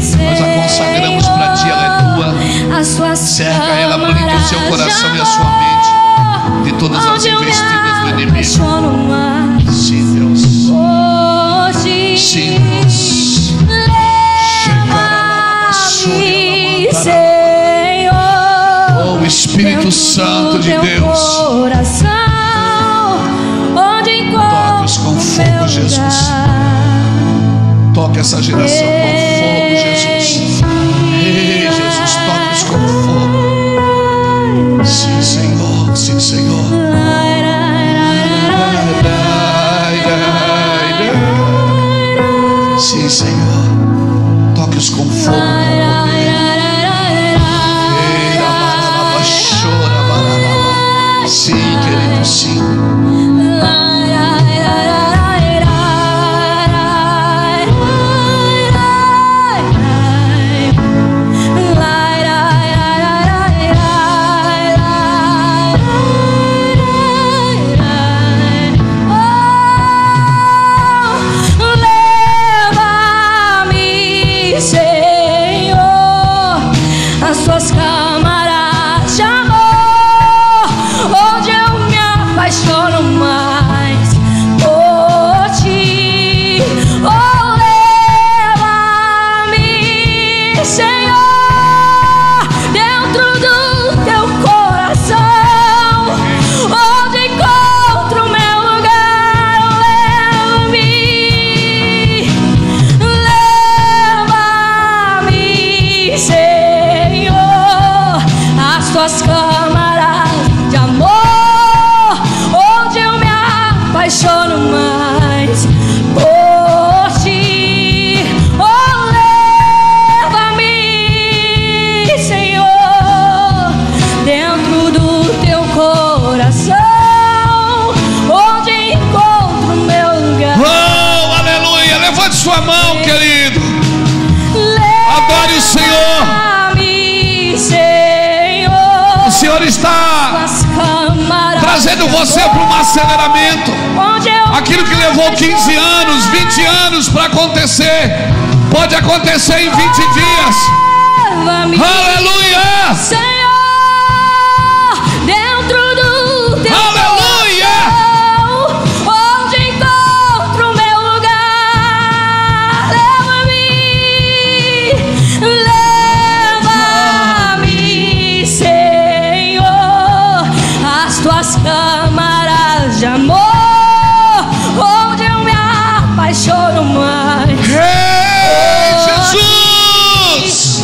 Senhor. Nós a consagramos para ti, ela é tua. Cerca ela, blinde o seu coração e a sua mente de todas as investidas do inimigo. Sim, Deus. Sim, Deus. Oh Espírito Santo de Deus, toque-os com fogo, Jesus. Toque essa geração com fogo, Jesus. Ei, Jesus, toque-os com fogo. Sim, Senhor, sim, Senhor. Sim, Senhor. Toque-os com fogo. Sim, querido, sim. Leva-me, Senhor, às tuas câmaras de amor, onde eu me apaixono mais por ti. Oh, leva-me, Senhor, dentro do teu coração, onde encontro o meu lugar. Leva-me, leva-me, Senhor, às tuas câmaras de amor, onde eu me apaixono mais por ti. Oh, leva-me, Senhor, dentro do teu coração, onde encontro o meu lugar. Oh, aleluia. Levante sua mão, querido. Adore o Senhor. Leva-me, Senhor, O Senhor está às câmaras trazendo você para um aceleramento. onde eu Aquilo que levou 15 anos, 20 anos para acontecer, pode acontecer em 20 dias. leva-me, Aleluia! Senhor, dentro do teu Aleluia! coração, onde encontro o meu lugar. Leva-me, Senhor, às tuas câmaras de amor, onde eu me apaixono mais. Ei, Jesus!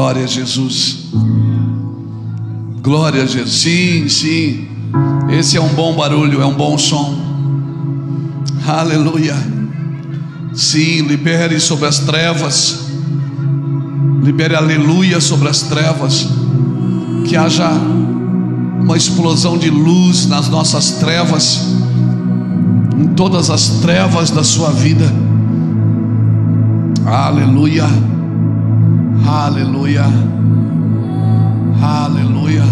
Glória a Jesus. Glória a Jesus. Sim, sim. Esse é um bom barulho, é um bom som. Aleluia. Sim, libere sobre as trevas. Libere aleluia sobre as trevas. Que haja uma explosão de luz nas nossas trevas, em todas as trevas da sua vida. Aleluia. Aleluia. Aleluia.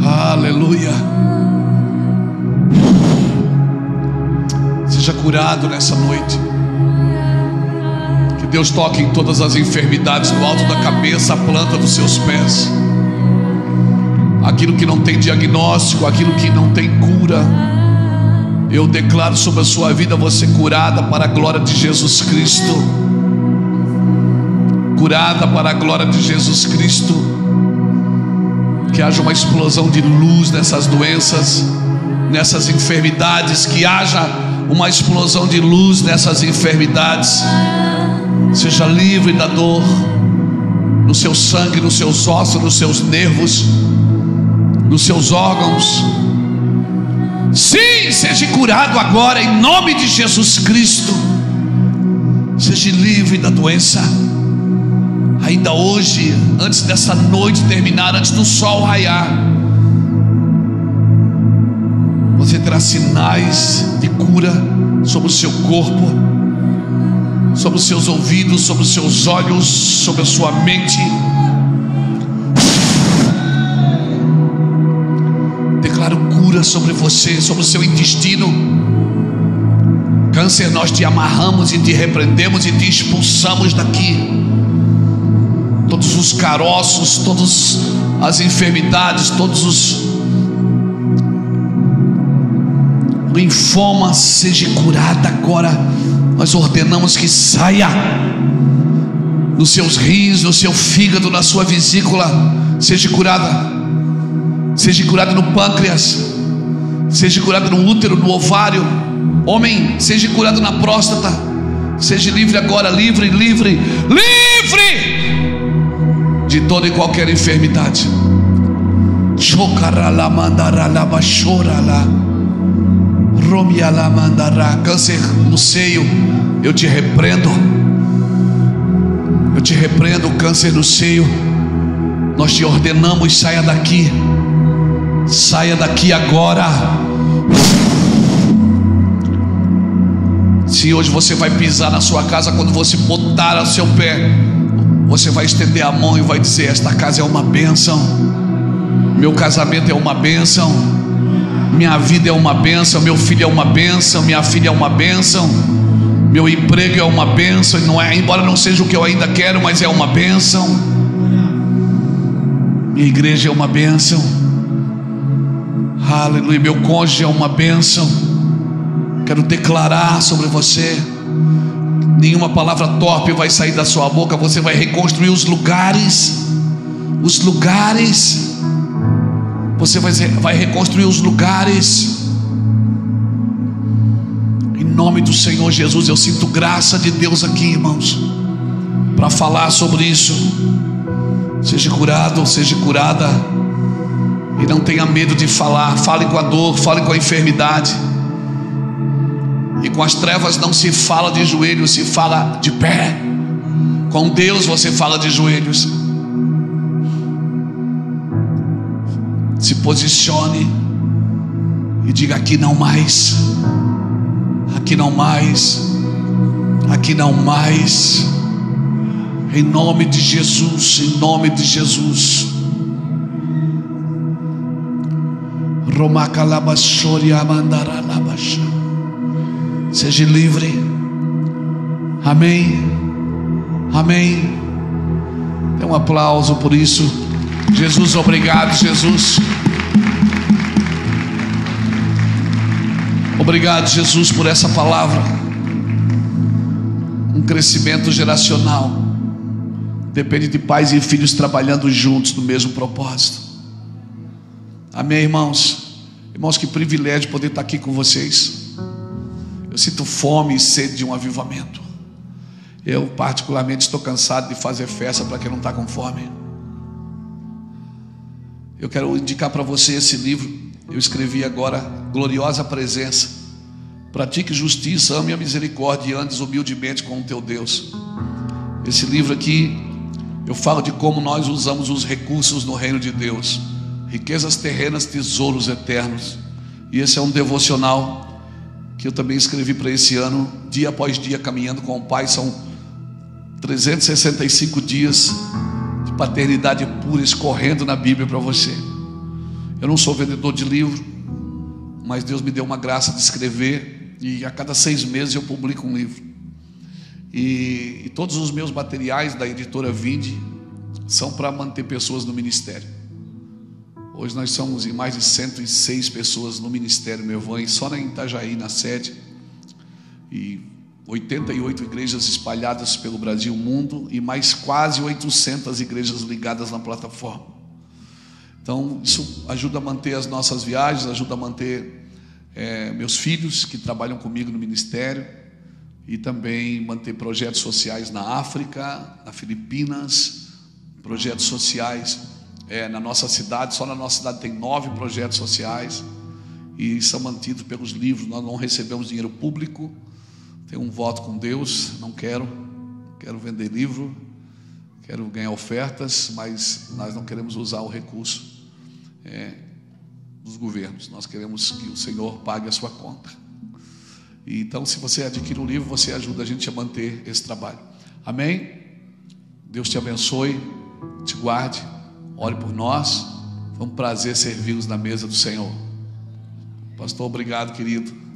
Aleluia. Seja curado nessa noite. Que Deus toque em todas as enfermidades, do alto da cabeça à planta dos seus pés. Aquilo que não tem diagnóstico, aquilo que não tem cura, eu declaro sobre a sua vida você curada para a glória de Jesus Cristo. Curada para a glória de Jesus Cristo. Que haja uma explosão de luz nessas doenças, nessas enfermidades. Que haja uma explosão de luz nessas enfermidades. Seja livre da dor no seu sangue, nos seus ossos, nos seus nervos, nos seus órgãos. Sim, seja curado agora em nome de Jesus Cristo. Seja livre da doença. Ainda hoje, antes dessa noite terminar, antes do sol raiar, você terá sinais de cura sobre o seu corpo, sobre os seus ouvidos, sobre os seus olhos, sobre a sua mente. Declaro cura sobre você, sobre o seu intestino. Câncer, nós te amarramos e te repreendemos e te expulsamos daqui. Todos os caroços, todas as enfermidades, todos os linfoma, seja curada agora. Nós ordenamos que saia nos seus rins, no seu fígado, na sua vesícula. Seja curada. Seja curada no pâncreas. Seja curada no útero, no ovário. Homem, seja curado na próstata. Seja livre agora, livre, livre, livre de toda e qualquer enfermidade. Câncer no seio, eu te repreendo. Eu te repreendo, câncer no seio. Nós te ordenamos, saia daqui. Saia daqui agora. Se hoje você vai pisar na sua casa, quando você botar o seu pé, você vai estender a mão e vai dizer: esta casa é uma bênção. Meu casamento é uma bênção. Minha vida é uma bênção. Meu filho é uma bênção. Minha filha é uma bênção. Meu emprego é uma bênção. Não é, embora não seja o que eu ainda quero, mas é uma bênção. Minha igreja é uma bênção. Aleluia. Meu cônjuge é uma bênção. Quero declarar sobre você: nenhuma palavra torpe vai sair da sua boca. Você vai reconstruir os lugares. Os lugares. Você vai reconstruir os lugares. Em nome do Senhor Jesus. Eu sinto graça de Deus aqui, irmãos, para falar sobre isso. Seja curado, seja curada. E não tenha medo de falar. Fale com a dor, fale com a enfermidade. E com as trevas não se fala de joelhos, se fala de pé. Com Deus você fala de joelhos. Se posicione e diga: aqui não mais. Aqui não mais. Aqui não mais. Em nome de Jesus, em nome de Jesus. Seja livre. Amém. Amém. Dê um aplauso por isso. Jesus, obrigado, Jesus. Obrigado, Jesus, por essa palavra. Um crescimento geracional depende de pais e filhos trabalhando juntos no mesmo propósito. Amém, irmãos? Irmãos, que privilégio poder estar aqui com vocês. Eu sinto fome e sede de um avivamento. Eu particularmente estou cansado de fazer festa para quem não está com fome. Eu quero indicar para você esse livro. Eu escrevi agora, Gloriosa Presença. Pratique justiça, ame a misericórdia e andes humildemente com o teu Deus. Esse livro aqui, eu falo de como nós usamos os recursos no reino de Deus. Riquezas terrenas, tesouros eternos. E esse é um devocional que eu também escrevi para esse ano, dia após dia, caminhando com o Pai. São 365 dias de paternidade pura escorrendo na Bíblia para você. Eu não sou vendedor de livro, mas Deus me deu uma graça de escrever, e a cada 6 meses eu publico um livro. E todos os meus materiais da editora Vinde são para manter pessoas no ministério. Hoje nós somos em mais de 106 pessoas no ministério Meu Vãe, só em Itajaí, na sede, e 88 igrejas espalhadas pelo Brasil e mundo, e mais quase 800 igrejas ligadas na plataforma. Então isso ajuda a manter as nossas viagens, ajuda a manter meus filhos que trabalham comigo no ministério, e também manter projetos sociais na África, na Filipinas, projetos sociais na nossa cidade. Só na nossa cidade tem 9 projetos sociais, e são mantidos pelos livros. Nós não recebemos dinheiro público. Tenho um voto com Deus, não quero vender livro, quero ganhar ofertas, mas nós não queremos usar o recurso dos governos. Nós queremos que o Senhor pague a sua conta. E então, se você adquire um livro, você ajuda a gente a manter esse trabalho. Amém? Deus te abençoe, te guarde, ore por nós. Foi um prazer servi-los na mesa do Senhor. Pastor, obrigado, querido.